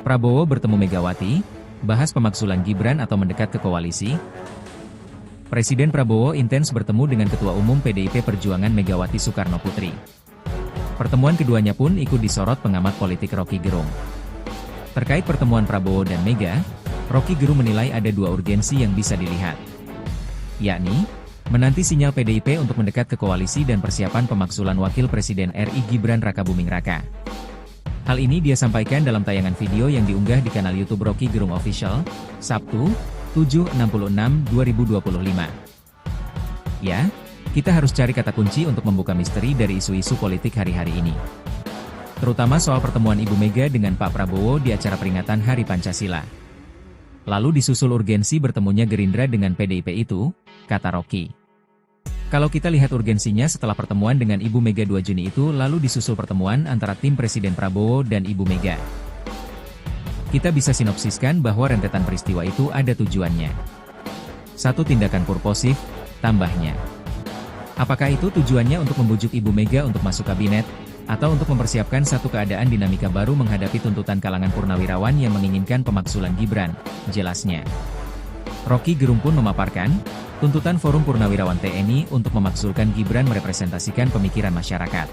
Prabowo bertemu Megawati, bahas pemakzulan Gibran atau mendekat ke koalisi. Presiden Prabowo intens bertemu dengan Ketua Umum PDIP Perjuangan Megawati Soekarnoputri. Pertemuan keduanya pun ikut disorot pengamat politik Roky Gerung. Terkait pertemuan Prabowo dan Mega, Roky Gerung menilai ada dua urgensi yang bisa dilihat. Yakni, menanti sinyal PDIP untuk mendekat ke koalisi dan persiapan pemakzulan Wakil Presiden RI Gibran Rakabuming Raka. Hal ini dia sampaikan dalam tayangan video yang diunggah di kanal YouTube Roky Gerung Official, Sabtu, 7/6/2025. Ya, kita harus cari kata kunci untuk membuka misteri dari isu-isu politik hari-hari ini. Terutama soal pertemuan Ibu Mega dengan Pak Prabowo di acara peringatan Hari Pancasila. Lalu disusul urgensi bertemunya Gerindra dengan PDIP itu, kata Roky. Kalau kita lihat urgensinya setelah pertemuan dengan Ibu Mega 2 Juni itu lalu disusul pertemuan antara tim Presiden Prabowo dan Ibu Mega. Kita bisa sinopsiskan bahwa rentetan peristiwa itu ada tujuannya. Satu tindakan purposif, tambahnya. Apakah itu tujuannya untuk membujuk Ibu Mega untuk masuk kabinet, atau untuk mempersiapkan satu keadaan dinamika baru menghadapi tuntutan kalangan purnawirawan yang menginginkan pemakzulan Gibran, jelasnya. Roky Gerung pun memaparkan, tuntutan Forum Purnawirawan TNI untuk memakzulkan Gibran merepresentasikan pemikiran masyarakat.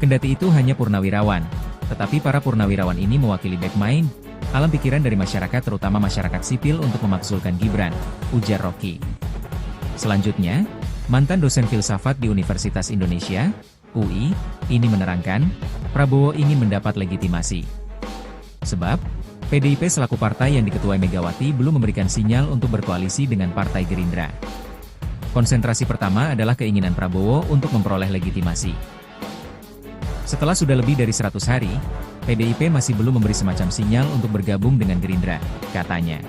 Kendati itu hanya purnawirawan, tetapi para purnawirawan ini mewakili backmind, alam pikiran dari masyarakat terutama masyarakat sipil untuk memakzulkan Gibran, ujar Roky. Selanjutnya, mantan dosen filsafat di Universitas Indonesia, UI, ini menerangkan, Prabowo ingin mendapat legitimasi. Sebab, PDIP selaku partai yang diketuai Megawati belum memberikan sinyal untuk berkoalisi dengan Partai Gerindra. Konsentrasi pertama adalah keinginan Prabowo untuk memperoleh legitimasi. Setelah sudah lebih dari 100 hari, PDIP masih belum memberi semacam sinyal untuk bergabung dengan Gerindra, katanya.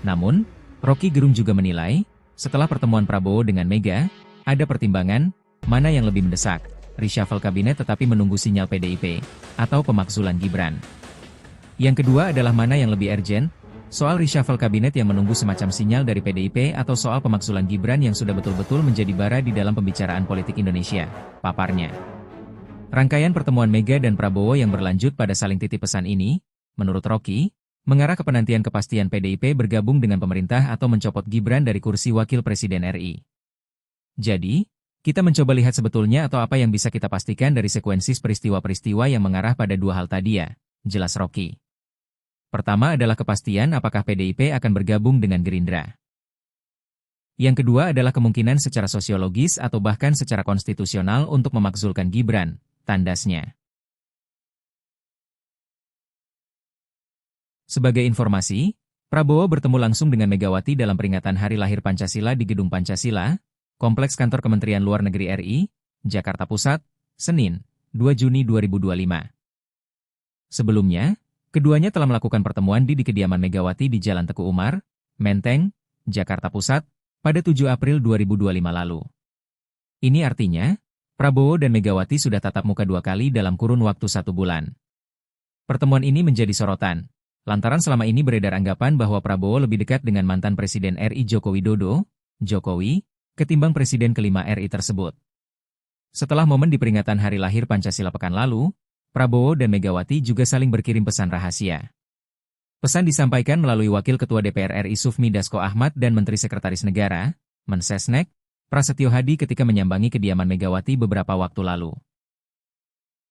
Namun, Roky Gerung juga menilai, setelah pertemuan Prabowo dengan Mega, ada pertimbangan, mana yang lebih mendesak, reshuffle kabinet tetapi menunggu sinyal PDIP, atau pemakzulan Gibran. Yang kedua adalah mana yang lebih urgent, soal reshuffle kabinet yang menunggu semacam sinyal dari PDIP atau soal pemakzulan Gibran yang sudah betul-betul menjadi bara di dalam pembicaraan politik Indonesia, paparnya. Rangkaian pertemuan Mega dan Prabowo yang berlanjut pada saling titip pesan ini, menurut Roky, mengarah ke penantian kepastian PDIP bergabung dengan pemerintah atau mencopot Gibran dari kursi Wakil Presiden RI. Jadi, kita mencoba lihat sebetulnya atau apa yang bisa kita pastikan dari sekuensis peristiwa-peristiwa yang mengarah pada dua hal tadi ya, jelas Roky. Pertama adalah kepastian apakah PDIP akan bergabung dengan Gerindra. Yang kedua adalah kemungkinan secara sosiologis atau bahkan secara konstitusional untuk memakzulkan Gibran, tandasnya. Sebagai informasi, Prabowo bertemu langsung dengan Megawati dalam peringatan Hari Lahir Pancasila di Gedung Pancasila, Kompleks Kantor Kementerian Luar Negeri RI, Jakarta Pusat, Senin, 2 Juni 2025. Sebelumnya, keduanya telah melakukan pertemuan di kediaman Megawati di Jalan Teguh Umar, Menteng, Jakarta Pusat, pada 7 April 2025 lalu. Ini artinya, Prabowo dan Megawati sudah tatap muka 2 kali dalam kurun waktu 1 bulan. Pertemuan ini menjadi sorotan, lantaran selama ini beredar anggapan bahwa Prabowo lebih dekat dengan mantan Presiden RI Joko Widodo, Jokowi, ketimbang Presiden kelima RI tersebut. Setelah momen di peringatan Hari Lahir Pancasila pekan lalu, Prabowo dan Megawati juga saling berkirim pesan rahasia. Pesan disampaikan melalui Wakil Ketua DPR RI Sufmi Dasko Ahmad dan Menteri Sekretaris Negara, Mensesnek, Prasetyo Hadi ketika menyambangi kediaman Megawati beberapa waktu lalu.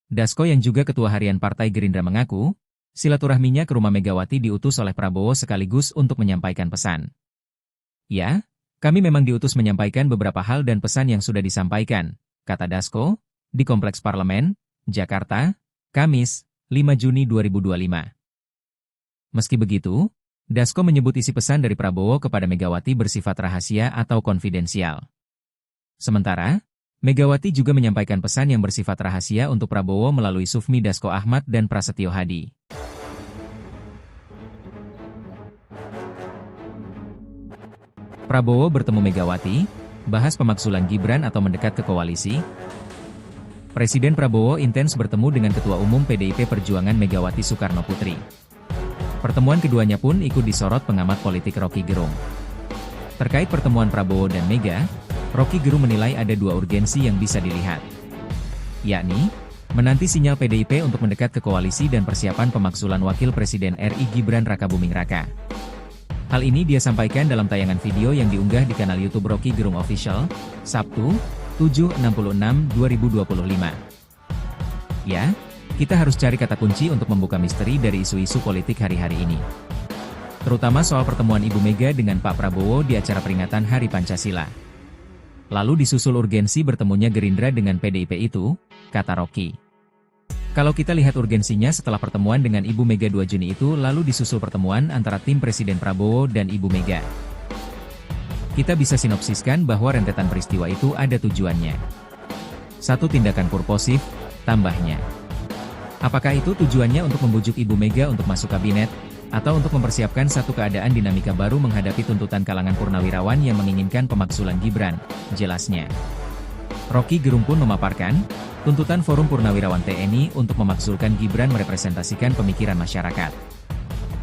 Dasko yang juga Ketua Harian Partai Gerindra mengaku, silaturahminya ke rumah Megawati diutus oleh Prabowo sekaligus untuk menyampaikan pesan. Ya, kami memang diutus menyampaikan beberapa hal dan pesan yang sudah disampaikan, kata Dasko, di Kompleks Parlemen, Jakarta, Kamis, 5 Juni 2025. Meski begitu, Dasko menyebut isi pesan dari Prabowo kepada Megawati bersifat rahasia atau konfidensial. Sementara, Megawati juga menyampaikan pesan yang bersifat rahasia untuk Prabowo melalui Sufmi Dasko Ahmad dan Prasetyo Hadi. Prabowo bertemu Megawati, bahas pemakzulan Gibran atau mendekat ke koalisi. Presiden Prabowo intens bertemu dengan Ketua Umum PDIP Perjuangan Megawati Soekarnoputri. Pertemuan keduanya pun ikut disorot pengamat politik Roky Gerung. Terkait pertemuan Prabowo dan Mega, Roky Gerung menilai ada dua urgensi yang bisa dilihat. Yakni, menanti sinyal PDIP untuk mendekat ke koalisi dan persiapan pemakzulan Wakil Presiden RI Gibran Rakabuming Raka. Hal ini dia sampaikan dalam tayangan video yang diunggah di kanal YouTube Roky Gerung Official, Sabtu, 7/66/2025. Ya, kita harus cari kata kunci untuk membuka misteri dari isu-isu politik hari-hari ini. Terutama soal pertemuan Ibu Mega dengan Pak Prabowo di acara peringatan Hari Pancasila. Lalu disusul urgensi bertemunya Gerindra dengan PDIP itu, kata Roky. Kalau kita lihat urgensinya setelah pertemuan dengan Ibu Mega 2 Juni itu lalu disusul pertemuan antara tim Presiden Prabowo dan Ibu Mega. Kita bisa sinopsiskan bahwa rentetan peristiwa itu ada tujuannya. Satu tindakan purposif, tambahnya. Apakah itu tujuannya untuk membujuk Ibu Mega untuk masuk kabinet, atau untuk mempersiapkan satu keadaan dinamika baru menghadapi tuntutan kalangan purnawirawan yang menginginkan pemakzulan Gibran, jelasnya. Roky Gerung pun memaparkan, tuntutan Forum Purnawirawan TNI untuk memakzulkan Gibran merepresentasikan pemikiran masyarakat.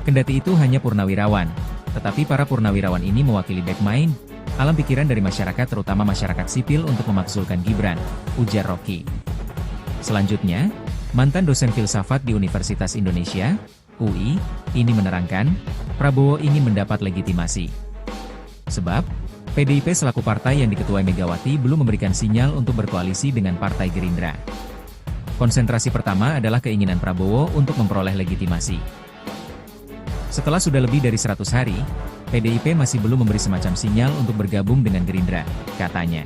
Kendati itu hanya purnawirawan, tetapi para purnawirawan ini mewakili backmind, alam pikiran dari masyarakat terutama masyarakat sipil untuk memakzulkan Gibran, ujar Roky. Selanjutnya, mantan dosen filsafat di Universitas Indonesia, UI, ini menerangkan, Prabowo ingin mendapat legitimasi. Sebab, PDIP selaku partai yang diketuai Megawati belum memberikan sinyal untuk berkoalisi dengan Partai Gerindra. Konsentrasi pertama adalah keinginan Prabowo untuk memperoleh legitimasi. Setelah sudah lebih dari 100 hari, PDIP masih belum memberi semacam sinyal untuk bergabung dengan Gerindra, katanya.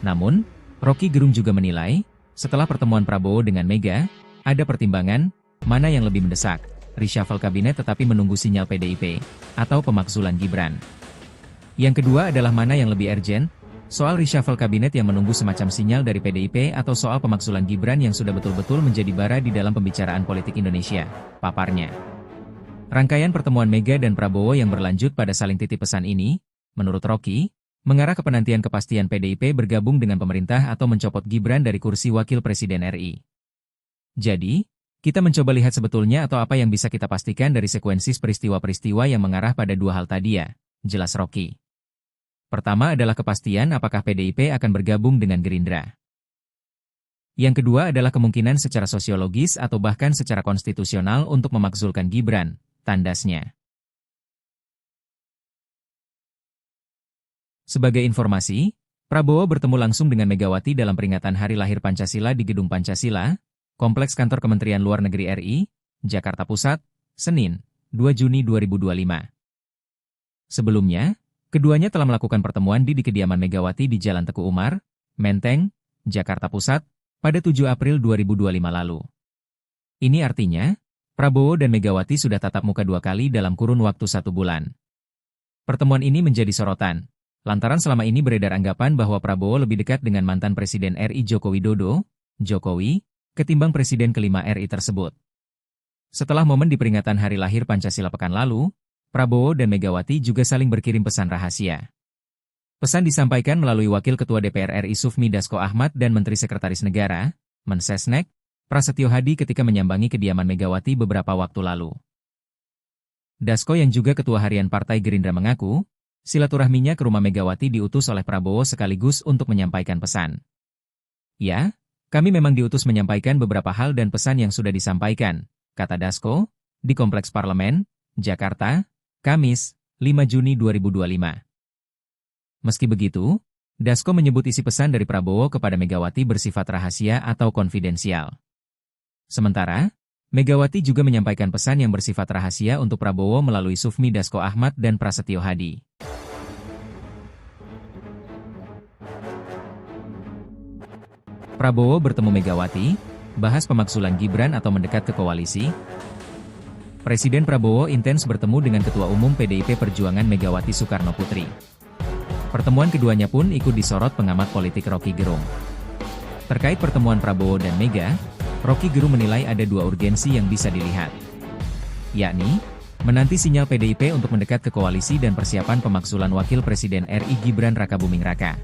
Namun, Roky Gerung juga menilai, setelah pertemuan Prabowo dengan Mega, ada pertimbangan, mana yang lebih mendesak, reshuffle kabinet tetapi menunggu sinyal PDIP, atau pemakzulan Gibran. Yang kedua adalah mana yang lebih urgent, soal reshuffle kabinet yang menunggu semacam sinyal dari PDIP atau soal pemakzulan Gibran yang sudah betul-betul menjadi bara di dalam pembicaraan politik Indonesia, paparnya. Rangkaian pertemuan Mega dan Prabowo yang berlanjut pada saling titip pesan ini, menurut Roky, mengarah ke penantian kepastian PDIP bergabung dengan pemerintah atau mencopot Gibran dari kursi Wakil Presiden RI. Jadi, kita mencoba lihat sebetulnya atau apa yang bisa kita pastikan dari sekuensi peristiwa-peristiwa yang mengarah pada dua hal tadi ya, jelas Roky. Pertama adalah kepastian apakah PDIP akan bergabung dengan Gerindra. Yang kedua adalah kemungkinan secara sosiologis atau bahkan secara konstitusional untuk memakzulkan Gibran, tandasnya. Sebagai informasi, Prabowo bertemu langsung dengan Megawati dalam peringatan Hari Lahir Pancasila di Gedung Pancasila, Kompleks Kantor Kementerian Luar Negeri RI, Jakarta Pusat, Senin, 2 Juni 2025. Sebelumnya, keduanya telah melakukan pertemuan di kediaman Megawati di Jalan Teguh Umar, Menteng, Jakarta Pusat, pada 7 April 2025 lalu. Ini artinya, Prabowo dan Megawati sudah tatap muka 2 kali dalam kurun waktu 1 bulan. Pertemuan ini menjadi sorotan, lantaran selama ini beredar anggapan bahwa Prabowo lebih dekat dengan mantan Presiden RI Joko Widodo, Jokowi, ketimbang Presiden kelima RI tersebut. Setelah momen di peringatan Hari Lahir Pancasila pekan lalu, Prabowo dan Megawati juga saling berkirim pesan rahasia. Pesan disampaikan melalui Wakil Ketua DPR RI Sufmi Dasko Ahmad dan Menteri Sekretaris Negara, Mensesnek, Prasetyo Hadi ketika menyambangi kediaman Megawati beberapa waktu lalu. Dasko yang juga Ketua Harian Partai Gerindra mengaku, silaturahminya ke rumah Megawati diutus oleh Prabowo sekaligus untuk menyampaikan pesan. Ya, kami memang diutus menyampaikan beberapa hal dan pesan yang sudah disampaikan, kata Dasko, di Kompleks Parlemen, Jakarta, Kamis, 5 Juni 2025. Meski begitu, Dasko menyebut isi pesan dari Prabowo kepada Megawati bersifat rahasia atau konfidensial. Sementara, Megawati juga menyampaikan pesan yang bersifat rahasia untuk Prabowo melalui Sufmi Dasko Ahmad dan Prasetyo Hadi. Prabowo bertemu Megawati, bahas pemakzulan Gibran atau mendekat ke koalisi. Presiden Prabowo intens bertemu dengan Ketua Umum PDIP Perjuangan Megawati Soekarno Putri. Pertemuan keduanya pun ikut disorot pengamat politik Roky Gerung. Terkait pertemuan Prabowo dan Mega, Roky Gerung menilai ada 2 urgensi yang bisa dilihat. Yakni, menanti sinyal PDIP untuk mendekat ke koalisi dan persiapan pemakzulan Wakil Presiden RI Gibran Rakabuming Raka.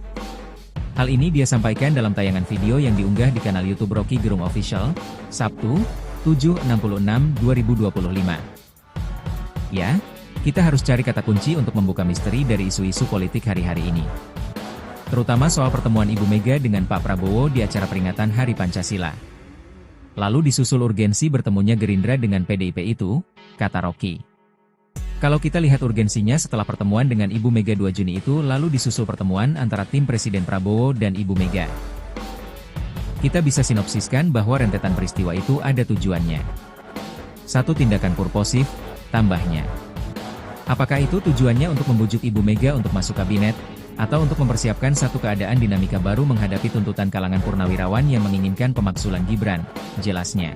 Hal ini dia sampaikan dalam tayangan video yang diunggah di kanal YouTube Roky Gerung Official, Sabtu, 7/66/2025. Ya, kita harus cari kata kunci untuk membuka misteri dari isu-isu politik hari-hari ini. Terutama soal pertemuan Ibu Mega dengan Pak Prabowo di acara peringatan Hari Pancasila. Lalu disusul urgensi bertemunya Gerindra dengan PDIP itu, kata Rocky. Kalau kita lihat urgensinya setelah pertemuan dengan Ibu Mega 2 Juni itu lalu disusul pertemuan antara tim Presiden Prabowo dan Ibu Mega. Kita bisa sinopsiskan bahwa rentetan peristiwa itu ada tujuannya. Satu tindakan purposif, tambahnya. Apakah itu tujuannya untuk membujuk Ibu Mega untuk masuk kabinet, atau untuk mempersiapkan satu keadaan dinamika baru menghadapi tuntutan kalangan purnawirawan yang menginginkan pemakzulan Gibran, jelasnya.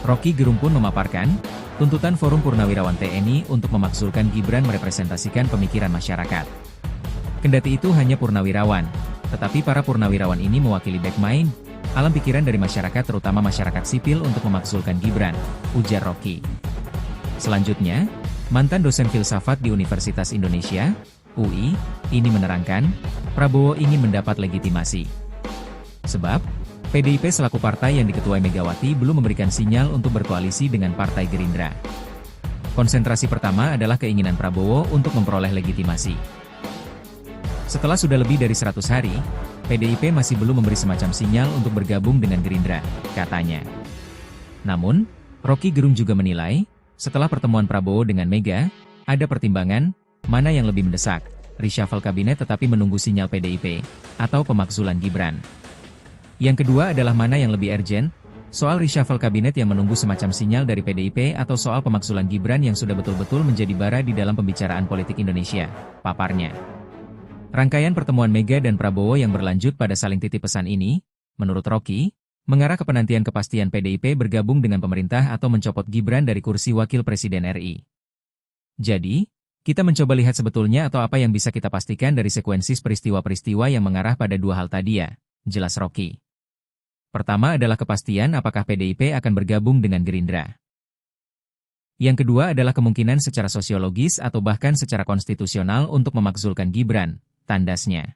Rocky Gerung pun memaparkan, tuntutan Forum Purnawirawan TNI untuk memakzulkan Gibran merepresentasikan pemikiran masyarakat. Kendati itu hanya purnawirawan, tetapi para purnawirawan ini mewakili backmind, alam pikiran dari masyarakat terutama masyarakat sipil untuk memakzulkan Gibran, ujar Rocky. Selanjutnya, mantan dosen filsafat di Universitas Indonesia, UI, ini menerangkan, Prabowo ingin mendapat legitimasi. Sebab, PDIP selaku partai yang diketuai Megawati belum memberikan sinyal untuk berkoalisi dengan Partai Gerindra. Konsentrasi pertama adalah keinginan Prabowo untuk memperoleh legitimasi. Setelah sudah lebih dari 100 hari, PDIP masih belum memberi semacam sinyal untuk bergabung dengan Gerindra, katanya. Namun, Rocky Gerung juga menilai, setelah pertemuan Prabowo dengan Mega, ada pertimbangan, mana yang lebih mendesak, reshuffle kabinet tetapi menunggu sinyal PDIP, atau pemakzulan Gibran. Yang kedua adalah mana yang lebih urgent, soal reshuffle kabinet yang menunggu semacam sinyal dari PDIP atau soal pemakzulan Gibran yang sudah betul-betul menjadi bara di dalam pembicaraan politik Indonesia, paparnya. Rangkaian pertemuan Mega dan Prabowo yang berlanjut pada saling titip pesan ini, menurut Rocky, mengarah ke penantian kepastian PDIP bergabung dengan pemerintah atau mencopot Gibran dari kursi Wakil Presiden RI. Jadi, kita mencoba lihat sebetulnya atau apa yang bisa kita pastikan dari sekuensi peristiwa-peristiwa yang mengarah pada dua hal tadi ya, jelas Rocky. Pertama adalah kepastian apakah PDIP akan bergabung dengan Gerindra. Yang kedua adalah kemungkinan secara sosiologis atau bahkan secara konstitusional untuk memakzulkan Gibran, tandasnya.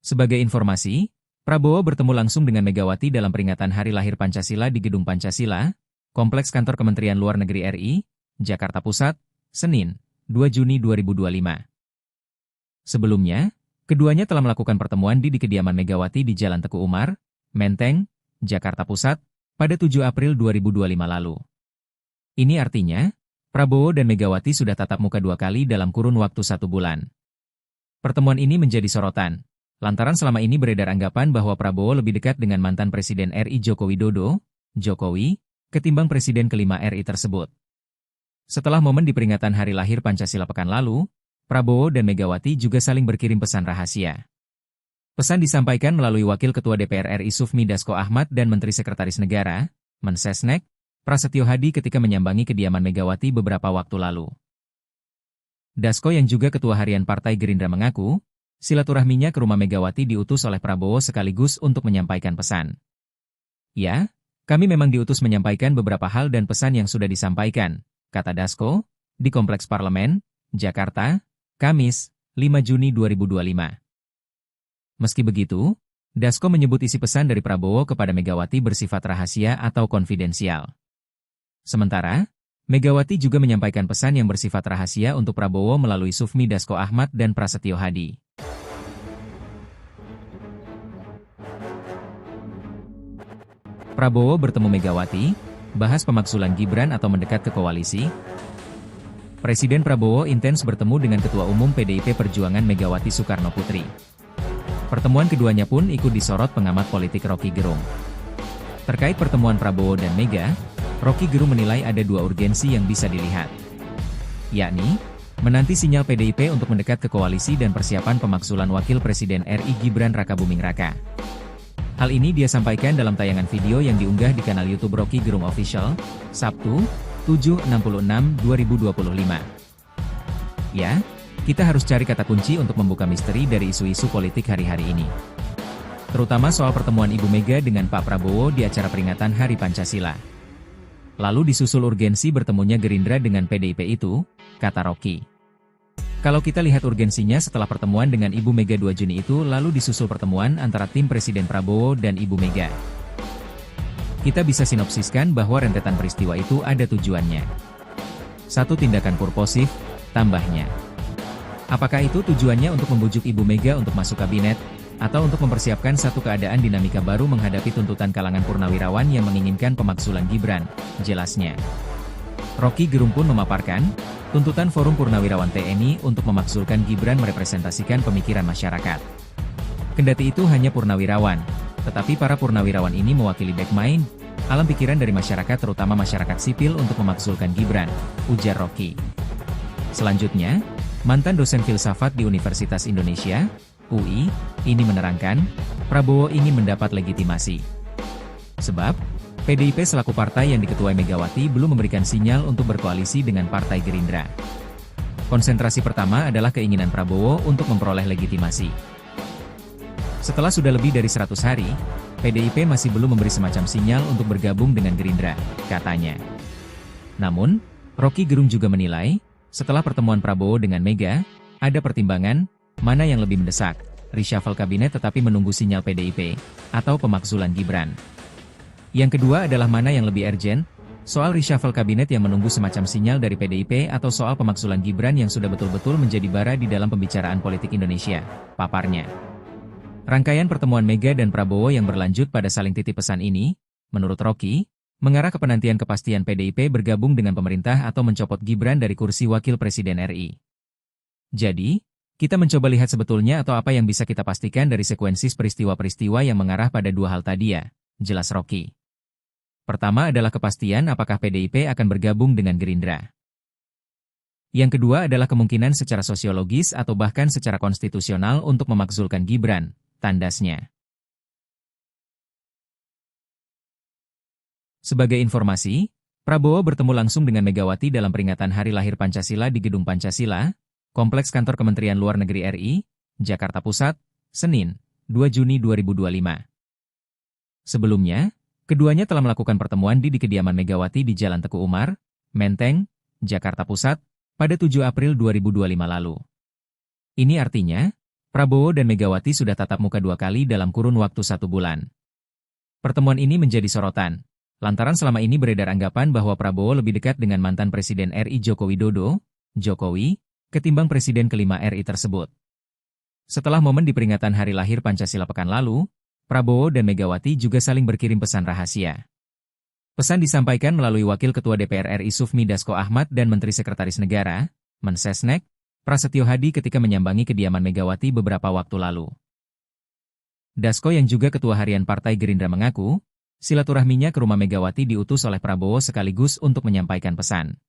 Sebagai informasi, Prabowo bertemu langsung dengan Megawati dalam peringatan Hari Lahir Pancasila di Gedung Pancasila, Kompleks Kantor Kementerian Luar Negeri RI, Jakarta Pusat, Senin, 2 Juni 2025. Sebelumnya, keduanya telah melakukan pertemuan di kediaman Megawati di Jalan Teguh Umar, Menteng, Jakarta Pusat, pada 7 April 2025 lalu. Ini artinya, Prabowo dan Megawati sudah tatap muka 2 kali dalam kurun waktu 1 bulan. Pertemuan ini menjadi sorotan, lantaran selama ini beredar anggapan bahwa Prabowo lebih dekat dengan mantan Presiden RI Joko Widodo, Jokowi, ketimbang Presiden kelima RI tersebut. Setelah momen di peringatan Hari Lahir Pancasila pekan lalu, Prabowo dan Megawati juga saling berkirim pesan rahasia. Pesan disampaikan melalui Wakil Ketua DPR RI Sufmi Dasko Ahmad dan Menteri Sekretaris Negara, Mensesnek, Prasetyo Hadi ketika menyambangi kediaman Megawati beberapa waktu lalu. Dasko yang juga Ketua Harian Partai Gerindra mengaku, silaturahminya ke rumah Megawati diutus oleh Prabowo sekaligus untuk menyampaikan pesan. Ya, kami memang diutus menyampaikan beberapa hal dan pesan yang sudah disampaikan, kata Dasko, di Kompleks Parlemen, Jakarta, Kamis, 5 Juni 2025. Meski begitu, Dasko menyebut isi pesan dari Prabowo kepada Megawati bersifat rahasia atau konfidensial. Sementara, Megawati juga menyampaikan pesan yang bersifat rahasia untuk Prabowo melalui Sufmi Dasko Ahmad dan Prasetyo Hadi. Prabowo bertemu Megawati, bahas pemakzulan Gibran atau mendekat ke koalisi. Presiden Prabowo intens bertemu dengan Ketua Umum PDIP Perjuangan Megawati Soekarno Putri. Pertemuan keduanya pun ikut disorot pengamat politik Rocky Gerung. Terkait pertemuan Prabowo dan Mega, Rocky Gerung menilai ada 2 urgensi yang bisa dilihat. Yakni, menanti sinyal PDIP untuk mendekat ke koalisi dan persiapan pemakzulan Wakil Presiden RI Gibran Rakabuming Raka. Hal ini dia sampaikan dalam tayangan video yang diunggah di kanal YouTube Rocky Gerung Official, Sabtu, 7/66/2025. Ya, kita harus cari kata kunci untuk membuka misteri dari isu-isu politik hari-hari ini. Terutama soal pertemuan Ibu Mega dengan Pak Prabowo di acara peringatan Hari Pancasila. Lalu disusul urgensi bertemunya Gerindra dengan PDIP itu, kata Rocky. Kalau kita lihat urgensinya setelah pertemuan dengan Ibu Mega 2 Juni itu lalu disusul pertemuan antara tim Presiden Prabowo dan Ibu Mega. Kita bisa sinopsiskan bahwa rentetan peristiwa itu ada tujuannya. Satu tindakan purposif, tambahnya. Apakah itu tujuannya untuk membujuk Ibu Mega untuk masuk kabinet, atau untuk mempersiapkan satu keadaan dinamika baru menghadapi tuntutan kalangan purnawirawan yang menginginkan pemakzulan Gibran, jelasnya. Rocky Gerung pun memaparkan, tuntutan Forum Purnawirawan TNI untuk memakzulkan Gibran merepresentasikan pemikiran masyarakat. Kendati itu hanya purnawirawan, tetapi para purnawirawan ini mewakili backmind, alam pikiran dari masyarakat terutama masyarakat sipil untuk memakzulkan Gibran, ujar Rocky. Selanjutnya, mantan dosen filsafat di Universitas Indonesia, UI, ini menerangkan, Prabowo ingin mendapat legitimasi. Sebab, PDIP selaku partai yang diketuai Megawati belum memberikan sinyal untuk berkoalisi dengan Partai Gerindra. Konsentrasi pertama adalah keinginan Prabowo untuk memperoleh legitimasi. Setelah sudah lebih dari 100 hari, PDIP masih belum memberi semacam sinyal untuk bergabung dengan Gerindra, katanya. Namun, Rocky Gerung juga menilai, setelah pertemuan Prabowo dengan Mega, ada pertimbangan, mana yang lebih mendesak, reshuffle kabinet tetapi menunggu sinyal PDIP, atau pemakzulan Gibran. Yang kedua adalah mana yang lebih urgent, soal reshuffle kabinet yang menunggu semacam sinyal dari PDIP atau soal pemakzulan Gibran yang sudah betul-betul menjadi bara di dalam pembicaraan politik Indonesia, paparnya. Rangkaian pertemuan Mega dan Prabowo yang berlanjut pada saling titip pesan ini, menurut Rocky, mengarah ke penantian kepastian PDIP bergabung dengan pemerintah atau mencopot Gibran dari kursi Wakil Presiden RI. Jadi, kita mencoba lihat sebetulnya atau apa yang bisa kita pastikan dari sekuensis peristiwa-peristiwa yang mengarah pada dua hal tadi ya, jelas Rocky. Pertama adalah kepastian apakah PDIP akan bergabung dengan Gerindra. Yang kedua adalah kemungkinan secara sosiologis atau bahkan secara konstitusional untuk memakzulkan Gibran, tandasnya. Sebagai informasi, Prabowo bertemu langsung dengan Megawati dalam peringatan Hari Lahir Pancasila di Gedung Pancasila, Kompleks Kantor Kementerian Luar Negeri RI, Jakarta Pusat, Senin, 2 Juni 2025. Sebelumnya, keduanya telah melakukan pertemuan di kediaman Megawati di Jalan Teguh Umar, Menteng, Jakarta Pusat, pada 7 April 2025 lalu. Ini artinya, Prabowo dan Megawati sudah tatap muka 2 kali dalam kurun waktu 1 bulan. Pertemuan ini menjadi sorotan, lantaran selama ini beredar anggapan bahwa Prabowo lebih dekat dengan mantan Presiden RI Joko Widodo, Jokowi, ketimbang Presiden kelima RI tersebut. Setelah momen di peringatan Hari Lahir Pancasila pekan lalu, Prabowo dan Megawati juga saling berkirim pesan rahasia. Pesan disampaikan melalui Wakil Ketua DPR RI Sufmi Dasko Ahmad dan Menteri Sekretaris Negara, Mensesnek, Prasetyo Hadi ketika menyambangi kediaman Megawati beberapa waktu lalu. Dasko yang juga Ketua Harian Partai Gerindra mengaku, silaturahminya ke rumah Megawati diutus oleh Prabowo sekaligus untuk menyampaikan pesan.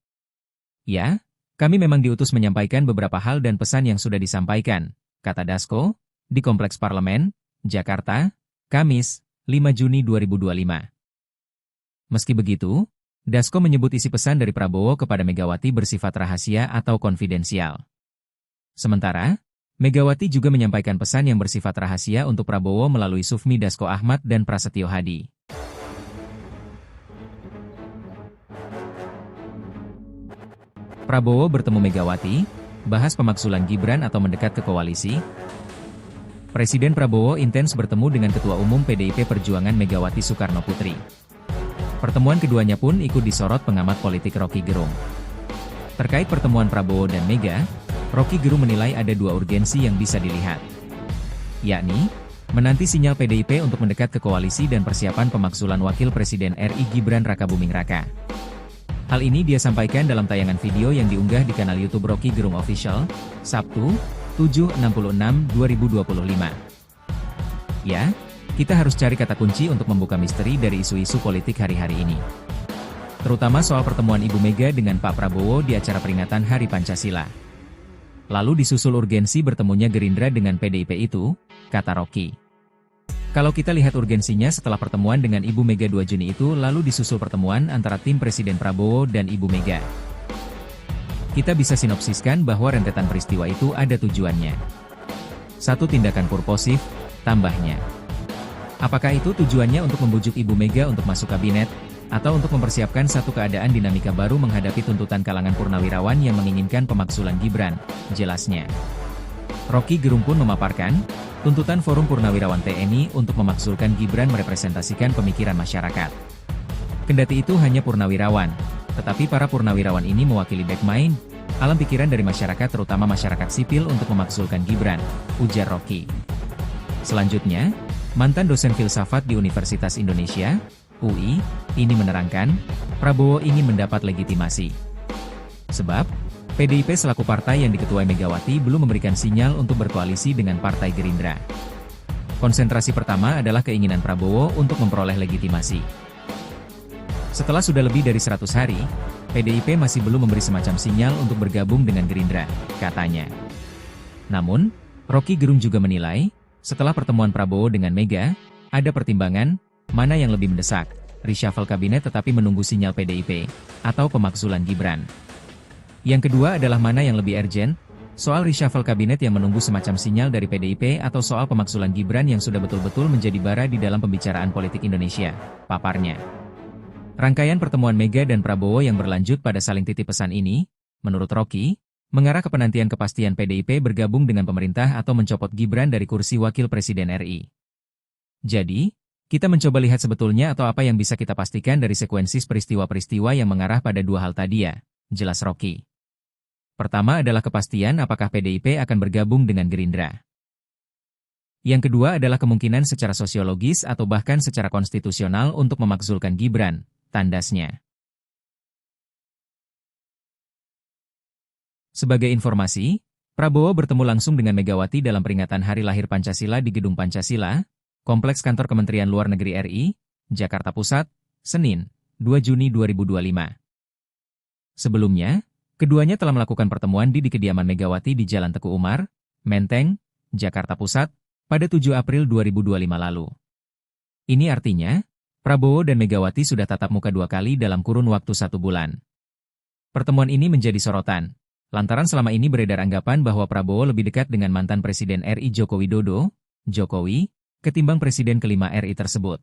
Ya, kami memang diutus menyampaikan beberapa hal dan pesan yang sudah disampaikan, kata Dasko, di Kompleks Parlemen, Jakarta, Kamis, 5 Juni 2025. Meski begitu, Dasko menyebut isi pesan dari Prabowo kepada Megawati bersifat rahasia atau konfidensial. Sementara, Megawati juga menyampaikan pesan yang bersifat rahasia untuk Prabowo melalui Sufmi Dasko Ahmad dan Prasetyo Hadi. Prabowo bertemu Megawati, bahas pemakzulan Gibran atau mendekat ke koalisi. Presiden Prabowo intens bertemu dengan Ketua Umum PDIP Perjuangan Megawati Soekarno Putri. Pertemuan keduanya pun ikut disorot pengamat politik Rocky Gerung. Terkait pertemuan Prabowo dan Mega, Rocky Gerung menilai ada 2 urgensi yang bisa dilihat. Yakni, menanti sinyal PDIP untuk mendekat ke koalisi dan persiapan pemakzulan Wakil Presiden RI Gibran Rakabuming Raka. Hal ini dia sampaikan dalam tayangan video yang diunggah di kanal YouTube Rocky Gerung Official, Sabtu, 7/66/2025. Ya, kita harus cari kata kunci untuk membuka misteri dari isu-isu politik hari-hari ini. Terutama soal pertemuan Ibu Mega dengan Pak Prabowo di acara peringatan Hari Pancasila. Lalu disusul urgensi bertemunya Gerindra dengan PDIP itu, kata Rocky. Kalau kita lihat urgensinya setelah pertemuan dengan Ibu Mega 2 Juni itu lalu disusul pertemuan antara tim Presiden Prabowo dan Ibu Mega. Kita bisa sinopsiskan bahwa rentetan peristiwa itu ada tujuannya. 1 tindakan purposif, tambahnya. Apakah itu tujuannya untuk membujuk Ibu Mega untuk masuk kabinet, atau untuk mempersiapkan satu keadaan dinamika baru menghadapi tuntutan kalangan purnawirawan yang menginginkan pemakzulan Gibran, jelasnya. Rocky Gerung pun memaparkan, tuntutan Forum Purnawirawan TNI untuk memakzulkan Gibran merepresentasikan pemikiran masyarakat. Kendati itu hanya purnawirawan, tetapi para purnawirawan ini mewakili backmind, alam pikiran dari masyarakat terutama masyarakat sipil untuk memakzulkan Gibran, ujar Rocky. Selanjutnya, mantan dosen filsafat di Universitas Indonesia, UI, ini menerangkan, Prabowo ingin mendapat legitimasi. Sebab, PDIP selaku partai yang diketuai Megawati belum memberikan sinyal untuk berkoalisi dengan Partai Gerindra. Konsentrasi pertama adalah keinginan Prabowo untuk memperoleh legitimasi. Setelah sudah lebih dari 100 hari, PDIP masih belum memberi semacam sinyal untuk bergabung dengan Gerindra, katanya. Namun, Rocky Gerung juga menilai, setelah pertemuan Prabowo dengan Mega, ada pertimbangan, mana yang lebih mendesak, reshuffle kabinet tetapi menunggu sinyal PDIP, atau pemakzulan Gibran. Yang kedua adalah mana yang lebih urgent, soal reshuffle kabinet yang menunggu semacam sinyal dari PDIP atau soal pemakzulan Gibran yang sudah betul-betul menjadi bara di dalam pembicaraan politik Indonesia, paparnya. Rangkaian pertemuan Mega dan Prabowo yang berlanjut pada saling titip pesan ini, menurut Rocky, mengarah ke penantian kepastian PDIP bergabung dengan pemerintah atau mencopot Gibran dari kursi Wakil Presiden RI. Jadi, kita mencoba lihat sebetulnya atau apa yang bisa kita pastikan dari sekuensi peristiwa-peristiwa yang mengarah pada dua hal tadi ya, jelas Rocky. Pertama adalah kepastian apakah PDIP akan bergabung dengan Gerindra. Yang kedua adalah kemungkinan secara sosiologis atau bahkan secara konstitusional untuk memakzulkan Gibran, tandasnya. Sebagai informasi, Prabowo bertemu langsung dengan Megawati dalam peringatan Hari Lahir Pancasila di Gedung Pancasila, Kompleks Kantor Kementerian Luar Negeri RI, Jakarta Pusat, Senin, 2 Juni 2025. Sebelumnya, keduanya telah melakukan pertemuan di kediaman Megawati di Jalan Teguh Umar, Menteng, Jakarta Pusat, pada 7 April 2025 lalu. Ini artinya, Prabowo dan Megawati sudah tatap muka 2 kali dalam kurun waktu 1 bulan. Pertemuan ini menjadi sorotan, lantaran selama ini beredar anggapan bahwa Prabowo lebih dekat dengan mantan Presiden RI Joko Widodo, Jokowi, ketimbang Presiden kelima RI tersebut.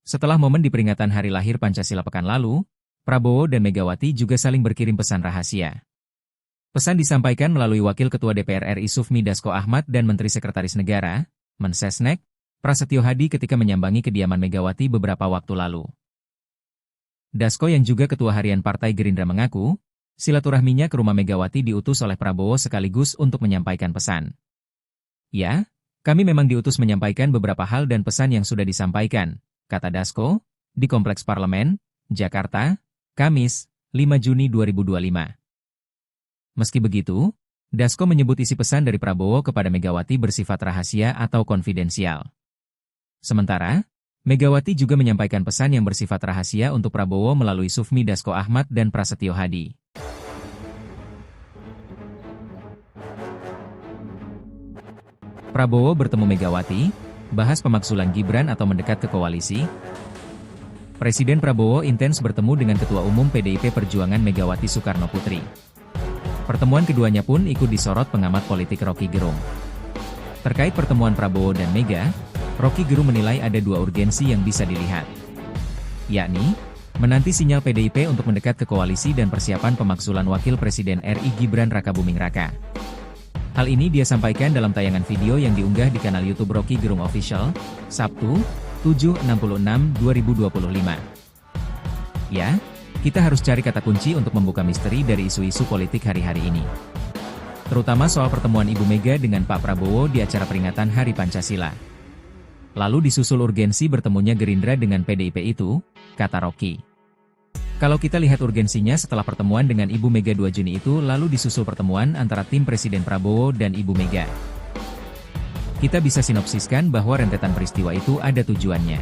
Setelah momen di peringatan Hari Lahir Pancasila pekan lalu, Prabowo dan Megawati juga saling berkirim pesan rahasia. Pesan disampaikan melalui Wakil Ketua DPR RI Sufmi Dasko Ahmad dan Menteri Sekretaris Negara, Mensesnek, Prasetyo Hadi ketika menyambangi kediaman Megawati beberapa waktu lalu. Dasko yang juga Ketua Harian Partai Gerindra mengaku, silaturahminya ke rumah Megawati diutus oleh Prabowo sekaligus untuk menyampaikan pesan. Ya, kami memang diutus menyampaikan beberapa hal dan pesan yang sudah disampaikan, kata Dasko, di Kompleks Parlemen, Jakarta, Kamis, 5 Juni 2025. Meski begitu, Dasko menyebut isi pesan dari Prabowo kepada Megawati bersifat rahasia atau konfidensial. Sementara, Megawati juga menyampaikan pesan yang bersifat rahasia untuk Prabowo melalui Sufmi Dasko Ahmad dan Prasetyo Hadi. Prabowo bertemu Megawati, bahas pemakzulan Gibran atau mendekat ke koalisi. Presiden Prabowo intens bertemu dengan Ketua Umum PDIP Perjuangan Megawati Soekarno Putri. Pertemuan keduanya pun ikut disorot pengamat politik Rocky Gerung. Terkait pertemuan Prabowo dan Mega, Rocky Gerung menilai ada 2 urgensi yang bisa dilihat. Yakni, menanti sinyal PDIP untuk mendekat ke koalisi dan persiapan pemakzulan Wakil Presiden RI Gibran Rakabuming Raka. Hal ini dia sampaikan dalam tayangan video yang diunggah di kanal YouTube Rocky Gerung Official, Sabtu, 7/66/2025. Ya, kita harus cari kata kunci untuk membuka misteri dari isu-isu politik hari-hari ini. Terutama soal pertemuan Ibu Mega dengan Pak Prabowo di acara peringatan Hari Pancasila. Lalu disusul urgensi bertemunya Gerindra dengan PDIP itu, kata Rocky. Kalau kita lihat urgensinya setelah pertemuan dengan Ibu Mega 2 Juni itu lalu disusul pertemuan antara tim Presiden Prabowo dan Ibu Mega. Kita bisa sinopsiskan bahwa rentetan peristiwa itu ada tujuannya.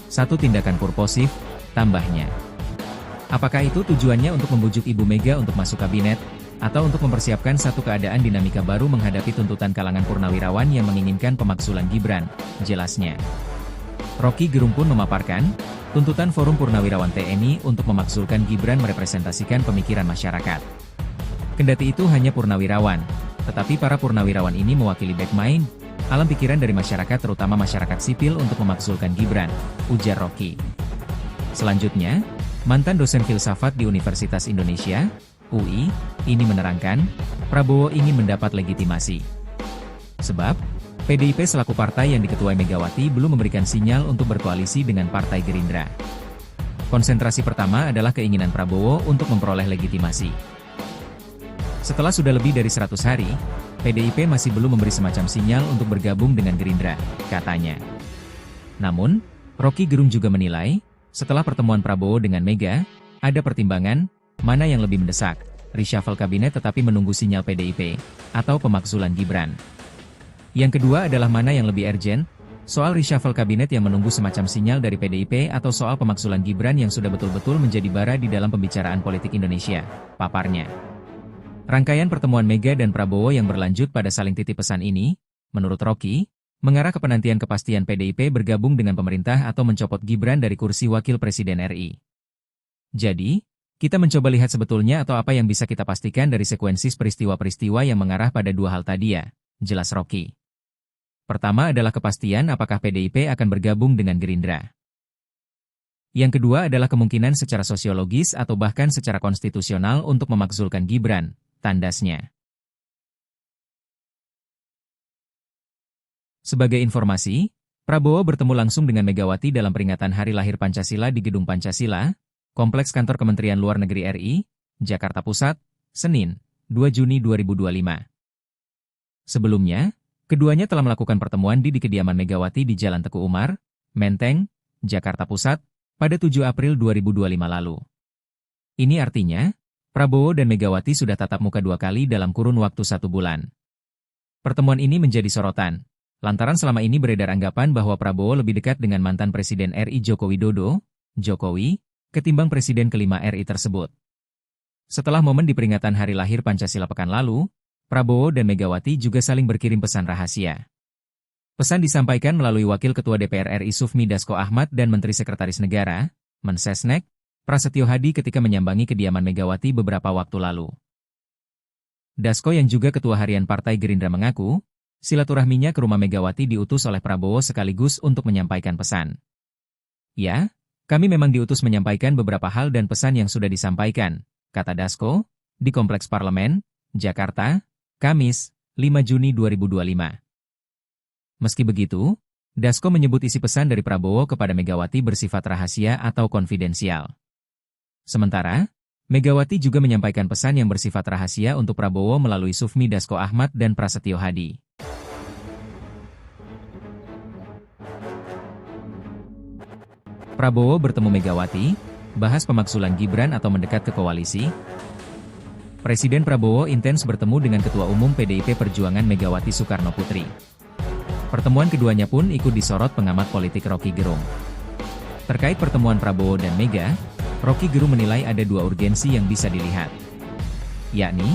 1 tindakan purposif, tambahnya. Apakah itu tujuannya untuk membujuk Ibu Mega untuk masuk kabinet, atau untuk mempersiapkan satu keadaan dinamika baru menghadapi tuntutan kalangan purnawirawan yang menginginkan pemakzulan Gibran, jelasnya. Rocky Gerung pun memaparkan, tuntutan Forum Purnawirawan TNI untuk memakzulkan Gibran merepresentasikan pemikiran masyarakat. Kendati itu hanya purnawirawan, tetapi para purnawirawan ini mewakili backmind, alam pikiran dari masyarakat terutama masyarakat sipil untuk memakzulkan Gibran, ujar Rocky. Selanjutnya, mantan dosen filsafat di Universitas Indonesia, UI, ini menerangkan, Prabowo ingin mendapat legitimasi. Sebab, PDIP selaku partai yang diketuai Megawati belum memberikan sinyal untuk berkoalisi dengan Partai Gerindra. Konsentrasi pertama adalah keinginan Prabowo untuk memperoleh legitimasi. Setelah sudah lebih dari 100 hari, PDIP masih belum memberi semacam sinyal untuk bergabung dengan Gerindra, katanya. Namun, Rocky Gerung juga menilai, setelah pertemuan Prabowo dengan Mega, ada pertimbangan, mana yang lebih mendesak, reshuffle kabinet tetapi menunggu sinyal PDIP, atau pemakzulan Gibran. Yang kedua adalah mana yang lebih urgent, soal reshuffle kabinet yang menunggu semacam sinyal dari PDIP atau soal pemakzulan Gibran yang sudah betul-betul menjadi bara di dalam pembicaraan politik Indonesia, paparnya. Rangkaian pertemuan Mega dan Prabowo yang berlanjut pada saling titip pesan ini, menurut Rocky, mengarah ke penantian kepastian PDIP bergabung dengan pemerintah atau mencopot Gibran dari kursi Wakil Presiden RI. Jadi, kita mencoba lihat sebetulnya atau apa yang bisa kita pastikan dari sekuensi peristiwa-peristiwa yang mengarah pada dua hal tadi ya, jelas Rocky. Pertama adalah kepastian apakah PDIP akan bergabung dengan Gerindra. Yang kedua adalah kemungkinan secara sosiologis atau bahkan secara konstitusional untuk memakzulkan Gibran, tandasnya. Sebagai informasi, Prabowo bertemu langsung dengan Megawati dalam peringatan Hari Lahir Pancasila di Gedung Pancasila, Kompleks Kantor Kementerian Luar Negeri RI, Jakarta Pusat, Senin, 2 Juni 2025. Sebelumnya, keduanya telah melakukan pertemuan di kediaman Megawati di Jalan Teguh Umar, Menteng, Jakarta Pusat, pada 7 April 2025 lalu. Ini artinya, Prabowo dan Megawati sudah tatap muka 2 kali dalam kurun waktu 1 bulan. Pertemuan ini menjadi sorotan, lantaran selama ini beredar anggapan bahwa Prabowo lebih dekat dengan mantan Presiden RI Joko Widodo, Jokowi, ketimbang Presiden kelima RI tersebut. Setelah momen di peringatan Hari Lahir Pancasila pekan lalu, Prabowo dan Megawati juga saling berkirim pesan rahasia. Pesan disampaikan melalui Wakil Ketua DPR RI Sufmi Dasko Ahmad dan Menteri Sekretaris Negara, Mensesnek, Prasetyo Hadi ketika menyambangi kediaman Megawati beberapa waktu lalu. Dasko yang juga Ketua Harian Partai Gerindra mengaku, silaturahminya ke rumah Megawati diutus oleh Prabowo sekaligus untuk menyampaikan pesan. Ya, kami memang diutus menyampaikan beberapa hal dan pesan yang sudah disampaikan, kata Dasko, di Kompleks Parlemen, Jakarta, Kamis, 5 Juni 2025. Meski begitu, Dasko menyebut isi pesan dari Prabowo kepada Megawati bersifat rahasia atau konfidensial. Sementara, Megawati juga menyampaikan pesan yang bersifat rahasia untuk Prabowo melalui Sufmi Dasko Ahmad dan Prasetyo Hadi. Prabowo bertemu Megawati, bahas pemakzulan Gibran atau mendekat ke koalisi. Presiden Prabowo intens bertemu dengan Ketua Umum PDIP Perjuangan Megawati Soekarno Putri. Pertemuan keduanya pun ikut disorot pengamat politik Rocky Gerung. Terkait pertemuan Prabowo dan Mega, Rocky Gerung menilai ada 2 urgensi yang bisa dilihat. Yakni,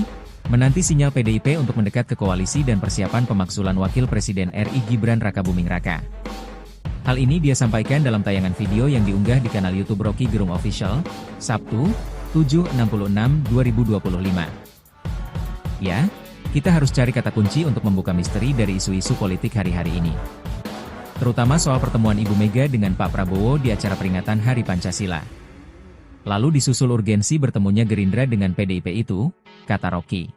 menanti sinyal PDIP untuk mendekat ke koalisi dan persiapan pemakzulan Wakil Presiden RI Gibran Rakabuming Raka. Hal ini dia sampaikan dalam tayangan video yang diunggah di kanal YouTube Rocky Gerung Official, Sabtu, 7/66/2025. Ya, kita harus cari kata kunci untuk membuka misteri dari isu-isu politik hari-hari ini. Terutama soal pertemuan Ibu Mega dengan Pak Prabowo di acara peringatan Hari Pancasila. Lalu disusul urgensi bertemunya Gerindra dengan PDIP itu, kata Rocky.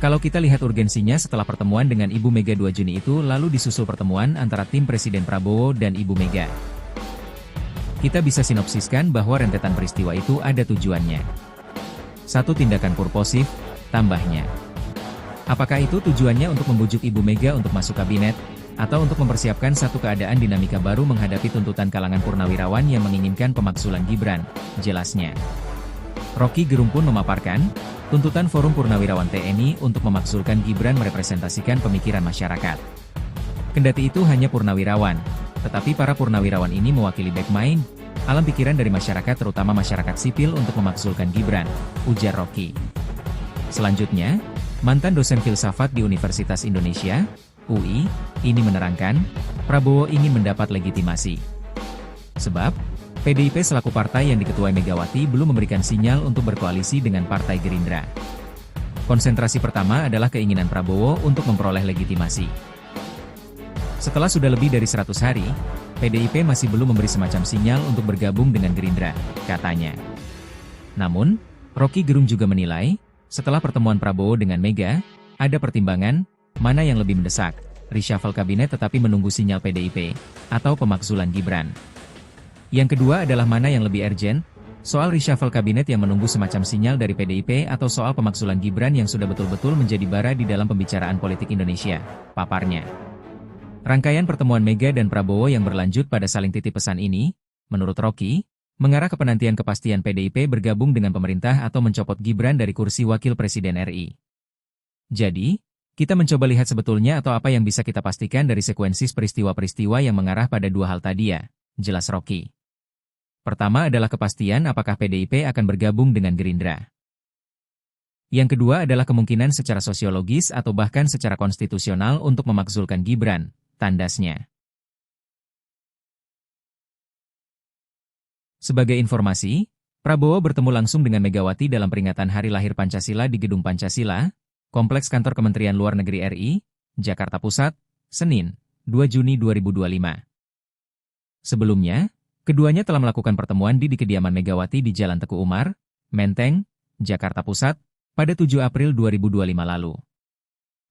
Kalau kita lihat urgensinya setelah pertemuan dengan Ibu Mega 2 Juni itu lalu disusul pertemuan antara tim Presiden Prabowo dan Ibu Mega. Kita bisa sinopsiskan bahwa rentetan peristiwa itu ada tujuannya. 1 tindakan purposif, tambahnya. Apakah itu tujuannya untuk membujuk Ibu Mega untuk masuk kabinet, atau untuk mempersiapkan satu keadaan dinamika baru menghadapi tuntutan kalangan purnawirawan yang menginginkan pemakzulan Gibran, jelasnya. Rocky Gerung pun memaparkan, tuntutan Forum Purnawirawan TNI untuk memakzulkan Gibran merepresentasikan pemikiran masyarakat. Kendati itu hanya purnawirawan, tetapi para purnawirawan ini mewakili backmind, alam pikiran dari masyarakat terutama masyarakat sipil untuk memakzulkan Gibran, ujar Rocky. Selanjutnya, mantan dosen filsafat di Universitas Indonesia, UI, ini menerangkan, Prabowo ingin mendapat legitimasi. Sebab, PDIP selaku partai yang diketuai Megawati belum memberikan sinyal untuk berkoalisi dengan Partai Gerindra. Konsentrasi pertama adalah keinginan Prabowo untuk memperoleh legitimasi. Setelah sudah lebih dari 100 hari, PDIP masih belum memberi semacam sinyal untuk bergabung dengan Gerindra, katanya. Namun, Rocky Gerung juga menilai, setelah pertemuan Prabowo dengan Mega, ada pertimbangan, mana yang lebih mendesak, reshuffle kabinet tetapi menunggu sinyal PDIP, atau pemakzulan Gibran. Yang kedua adalah mana yang lebih urgent, Soal reshuffle kabinet yang menunggu semacam sinyal dari PDIP atau soal pemakzulan Gibran yang sudah betul-betul menjadi bara di dalam pembicaraan politik Indonesia, paparnya. Rangkaian pertemuan Mega dan Prabowo yang berlanjut pada saling titip pesan ini, menurut Rocky, mengarah ke penantian kepastian PDIP bergabung dengan pemerintah atau mencopot Gibran dari kursi Wakil Presiden RI. Jadi, kita mencoba lihat sebetulnya atau apa yang bisa kita pastikan dari sekuensis peristiwa-peristiwa yang mengarah pada dua hal tadi ya, jelas Rocky. Pertama adalah kepastian apakah PDIP akan bergabung dengan Gerindra. Yang kedua adalah kemungkinan secara sosiologis atau bahkan secara konstitusional untuk memakzulkan Gibran, tandasnya. Sebagai informasi, Prabowo bertemu langsung dengan Megawati dalam peringatan Hari Lahir Pancasila di Gedung Pancasila, Kompleks Kantor Kementerian Luar Negeri RI, Jakarta Pusat, Senin, 2 Juni 2025. Sebelumnya, keduanya telah melakukan pertemuan di kediaman Megawati di Jalan Teguh Umar, Menteng, Jakarta Pusat, pada 7 April 2025 lalu.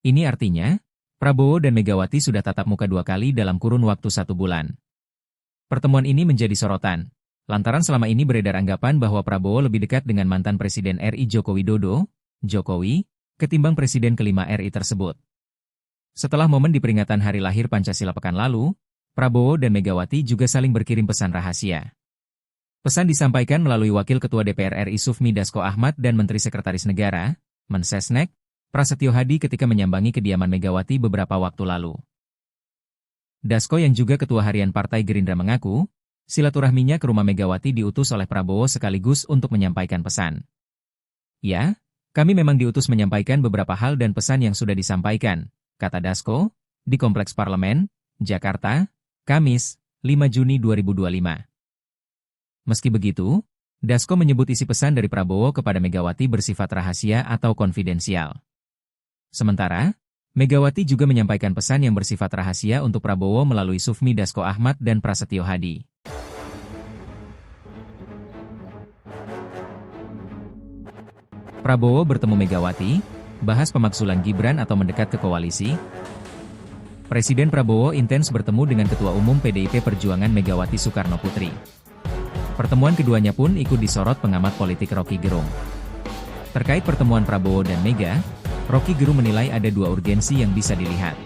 Ini artinya, Prabowo dan Megawati sudah tatap muka 2 kali dalam kurun waktu 1 bulan. Pertemuan ini menjadi sorotan, lantaran selama ini beredar anggapan bahwa Prabowo lebih dekat dengan mantan Presiden RI Joko Widodo, Jokowi, ketimbang Presiden kelima RI tersebut. Setelah momen di peringatan Hari Lahir Pancasila pekan lalu, Prabowo dan Megawati juga saling berkirim pesan rahasia. Pesan disampaikan melalui Wakil Ketua DPR RI Sufmi Dasko Ahmad dan Menteri Sekretaris Negara, Mensesnek, Prasetyo Hadi ketika menyambangi kediaman Megawati beberapa waktu lalu. Dasko yang juga Ketua Harian Partai Gerindra mengaku, silaturahminya ke rumah Megawati diutus oleh Prabowo sekaligus untuk menyampaikan pesan. Ya, kami memang diutus menyampaikan beberapa hal dan pesan yang sudah disampaikan, kata Dasko, di Kompleks Parlemen, Jakarta, Kamis, 5 Juni 2025. Meski begitu, Dasko menyebut isi pesan dari Prabowo kepada Megawati bersifat rahasia atau konfidensial. Sementara, Megawati juga menyampaikan pesan yang bersifat rahasia untuk Prabowo melalui Sufmi Dasko Ahmad dan Prasetyo Hadi. Prabowo bertemu Megawati, bahas pemakzulan Gibran atau mendekat ke koalisi. Presiden Prabowo intens bertemu dengan Ketua Umum PDIP Perjuangan Megawati Soekarno Putri. Pertemuan keduanya pun ikut disorot pengamat politik Rocky Gerung. Terkait pertemuan Prabowo dan Mega, Rocky Gerung menilai ada 2 urgensi yang bisa dilihat.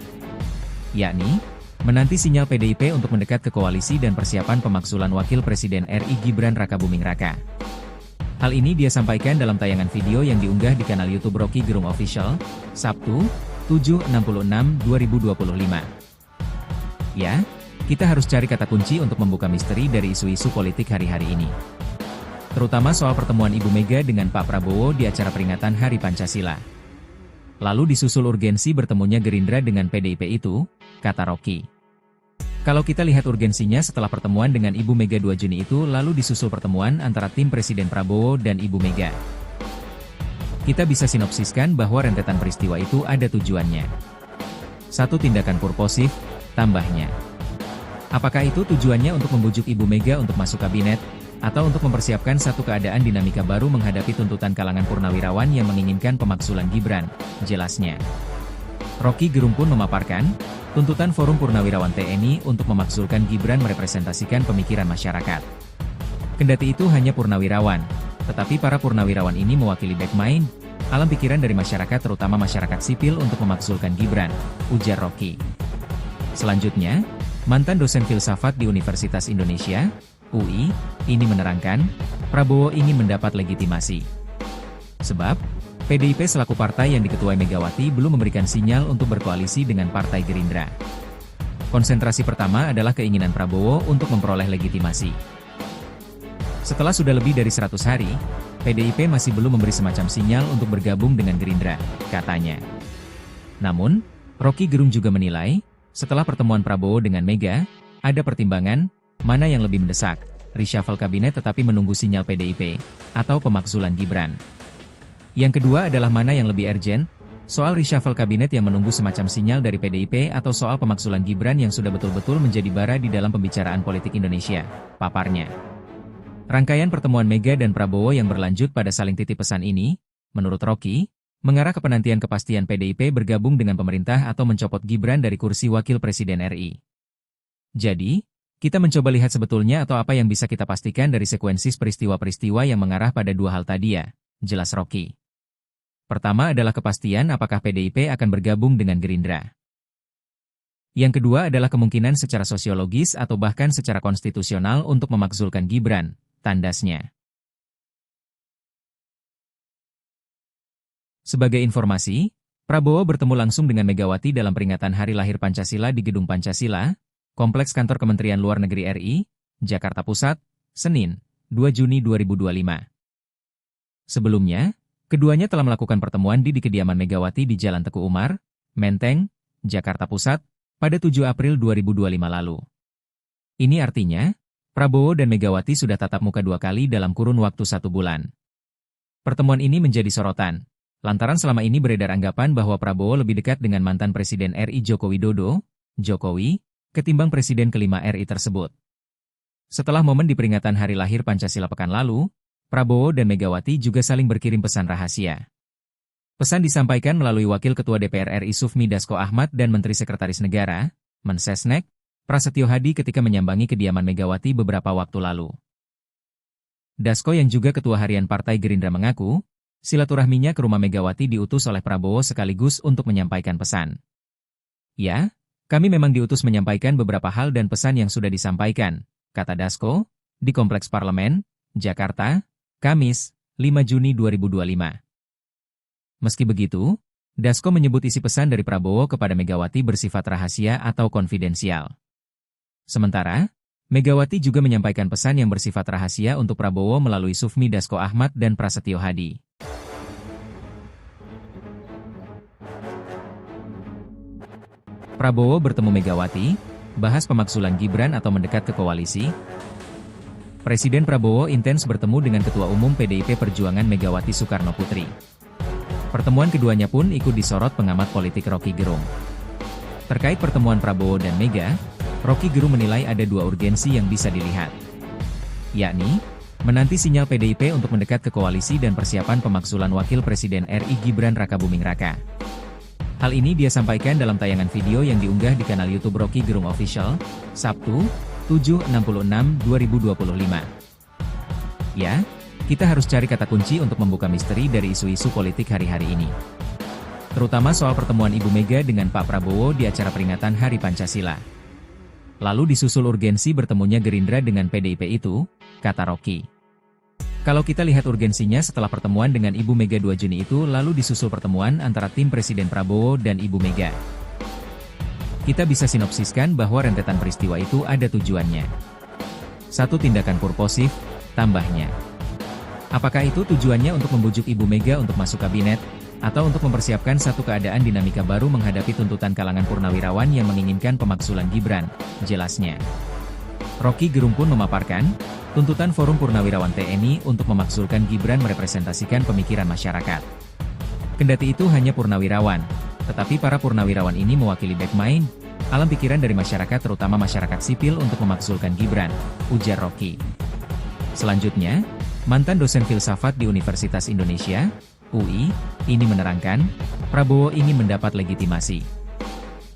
Yakni, menanti sinyal PDIP untuk mendekat ke koalisi dan persiapan pemakzulan Wakil Presiden RI Gibran Rakabuming Raka. Hal ini dia sampaikan dalam tayangan video yang diunggah di kanal YouTube Rocky Gerung Official, Sabtu, 7/66/2025. Ya, kita harus cari kata kunci untuk membuka misteri dari isu-isu politik hari-hari ini. Terutama soal pertemuan Ibu Mega dengan Pak Prabowo di acara peringatan Hari Pancasila. Lalu disusul urgensi bertemunya Gerindra dengan PDIP itu, kata Rocky. Kalau kita lihat urgensinya setelah pertemuan dengan Ibu Mega 2 Juni itu lalu disusul pertemuan antara tim Presiden Prabowo dan Ibu Mega. Kita bisa sinopsiskan bahwa rentetan peristiwa itu ada tujuannya. 1. Tindakan purposif, tambahnya. Apakah itu tujuannya untuk membujuk Ibu Mega untuk masuk kabinet, atau untuk mempersiapkan satu keadaan dinamika baru menghadapi tuntutan kalangan purnawirawan yang menginginkan pemakzulan Gibran, jelasnya. Rocky Gerung pun memaparkan, tuntutan Forum Purnawirawan TNI untuk memakzulkan Gibran merepresentasikan pemikiran masyarakat. Kendati itu hanya purnawirawan, tetapi para purnawirawan ini mewakili backmind, alam pikiran dari masyarakat terutama masyarakat sipil untuk memakzulkan Gibran, ujar Rocky. Selanjutnya, mantan dosen filsafat di Universitas Indonesia, UI, ini menerangkan, Prabowo ingin mendapat legitimasi. Sebab, PDIP selaku partai yang diketuai Megawati belum memberikan sinyal untuk berkoalisi dengan Partai Gerindra. Konsentrasi pertama adalah keinginan Prabowo untuk memperoleh legitimasi. Setelah sudah lebih dari 100 hari, PDIP masih belum memberi semacam sinyal untuk bergabung dengan Gerindra, katanya. Namun, Rocky Gerung juga menilai, setelah pertemuan Prabowo dengan Mega, ada pertimbangan, mana yang lebih mendesak, reshuffle kabinet tetapi menunggu sinyal PDIP, atau pemakzulan Gibran. Yang kedua adalah mana yang lebih urgent, soal reshuffle kabinet yang menunggu semacam sinyal dari PDIP atau soal pemakzulan Gibran yang sudah betul-betul menjadi bara di dalam pembicaraan politik Indonesia, paparnya. Rangkaian pertemuan Mega dan Prabowo yang berlanjut pada saling titip pesan ini, menurut Rocky, mengarah ke penantian kepastian PDIP bergabung dengan pemerintah atau mencopot Gibran dari kursi Wakil Presiden RI. Jadi, kita mencoba lihat sebetulnya atau apa yang bisa kita pastikan dari sekuensi peristiwa-peristiwa yang mengarah pada dua hal tadi ya, jelas Rocky. Pertama adalah kepastian apakah PDIP akan bergabung dengan Gerindra. Yang kedua adalah kemungkinan secara sosiologis atau bahkan secara konstitusional untuk memakzulkan Gibran, tandasnya. Sebagai informasi, Prabowo bertemu langsung dengan Megawati dalam peringatan Hari Lahir Pancasila di Gedung Pancasila, Kompleks Kantor Kementerian Luar Negeri RI, Jakarta Pusat, Senin, 2 Juni 2025. Sebelumnya, keduanya telah melakukan pertemuan di kediaman Megawati di Jalan Teguh Umar, Menteng, Jakarta Pusat, pada 7 April 2025 lalu. Ini artinya, Prabowo dan Megawati sudah tatap muka 2 kali dalam kurun waktu 1 bulan. Pertemuan ini menjadi sorotan, lantaran selama ini beredar anggapan bahwa Prabowo lebih dekat dengan mantan Presiden RI Joko Widodo, Jokowi, ketimbang Presiden kelima RI tersebut. Setelah momen di peringatan Hari Lahir Pancasila pekan lalu, Prabowo dan Megawati juga saling berkirim pesan rahasia. Pesan disampaikan melalui Wakil Ketua DPR RI Sufmi Dasko Ahmad dan Menteri Sekretaris Negara, Mensesnek, Prasetyo Hadi ketika menyambangi kediaman Megawati beberapa waktu lalu. Dasko yang juga Ketua Harian Partai Gerindra mengaku, silaturahminya ke rumah Megawati diutus oleh Prabowo sekaligus untuk menyampaikan pesan. Ya, kami memang diutus menyampaikan beberapa hal dan pesan yang sudah disampaikan, kata Dasko, di Kompleks Parlemen, Jakarta, Kamis, 5 Juni 2025. Meski begitu, Dasko menyebut isi pesan dari Prabowo kepada Megawati bersifat rahasia atau konfidensial. Sementara, Megawati juga menyampaikan pesan yang bersifat rahasia untuk Prabowo melalui Sufmi Dasko Ahmad dan Prasetyo Hadi. Prabowo bertemu Megawati, bahas pemakzulan Gibran atau mendekat ke koalisi. Presiden Prabowo intens bertemu dengan Ketua Umum PDIP Perjuangan Megawati Soekarno Putri. Pertemuan keduanya pun ikut disorot pengamat politik Rocky Gerung. Terkait pertemuan Prabowo dan Mega, Rocky Gerung menilai ada 2 urgensi yang bisa dilihat. Yakni, menanti sinyal PDIP untuk mendekat ke koalisi dan persiapan pemakzulan Wakil Presiden RI Gibran Rakabuming Raka. Hal ini dia sampaikan dalam tayangan video yang diunggah di kanal YouTube Rocky Gerung Official, Sabtu, 7/66/2025. Ya, kita harus cari kata kunci untuk membuka misteri dari isu-isu politik hari-hari ini. Terutama soal pertemuan Ibu Mega dengan Pak Prabowo di acara peringatan Hari Pancasila. Lalu disusul urgensi bertemunya Gerindra dengan PDIP itu, kata Rocky. Kalau kita lihat urgensinya setelah pertemuan dengan Ibu Mega 2 Juni itu lalu disusul pertemuan antara tim Presiden Prabowo dan Ibu Mega. Kita bisa sinopsiskan bahwa rentetan peristiwa itu ada tujuannya. 1. Tindakan purposif, tambahnya. Apakah itu tujuannya untuk membujuk Ibu Mega untuk masuk kabinet, atau untuk mempersiapkan satu keadaan dinamika baru menghadapi tuntutan kalangan purnawirawan yang menginginkan pemakzulan Gibran, jelasnya. Rocky Gerung pun memaparkan, tuntutan Forum Purnawirawan TNI untuk memakzulkan Gibran merepresentasikan pemikiran masyarakat. Kendati itu hanya purnawirawan, tetapi para purnawirawan ini mewakili backmind, alam pikiran dari masyarakat terutama masyarakat sipil untuk memakzulkan Gibran, ujar Rocky. Selanjutnya, mantan dosen filsafat di Universitas Indonesia, UI, ini menerangkan, Prabowo ingin mendapat legitimasi.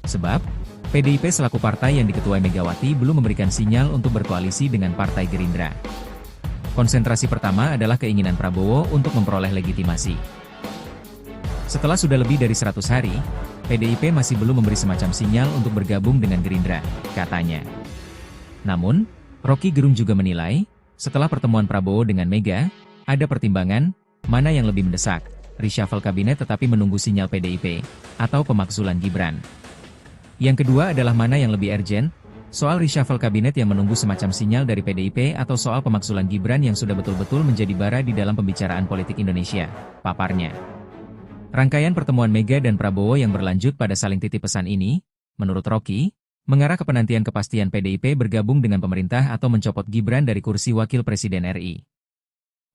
Sebab, PDIP selaku partai yang diketuai Megawati belum memberikan sinyal untuk berkoalisi dengan Partai Gerindra. Konsentrasi pertama adalah keinginan Prabowo untuk memperoleh legitimasi. Setelah sudah lebih dari 100 hari, PDIP masih belum memberi semacam sinyal untuk bergabung dengan Gerindra, katanya. Namun, Rocky Gerung juga menilai, setelah pertemuan Prabowo dengan Mega, ada pertimbangan, mana yang lebih mendesak, reshuffle kabinet tetapi menunggu sinyal PDIP, atau pemakzulan Gibran. Yang kedua adalah mana yang lebih urgent, soal reshuffle kabinet yang menunggu semacam sinyal dari PDIP atau soal pemakzulan Gibran yang sudah betul-betul menjadi bara di dalam pembicaraan politik Indonesia, paparnya. Rangkaian pertemuan Mega dan Prabowo yang berlanjut pada saling titip pesan ini, menurut Rocky, mengarah ke penantian kepastian PDIP bergabung dengan pemerintah atau mencopot Gibran dari kursi Wakil Presiden RI.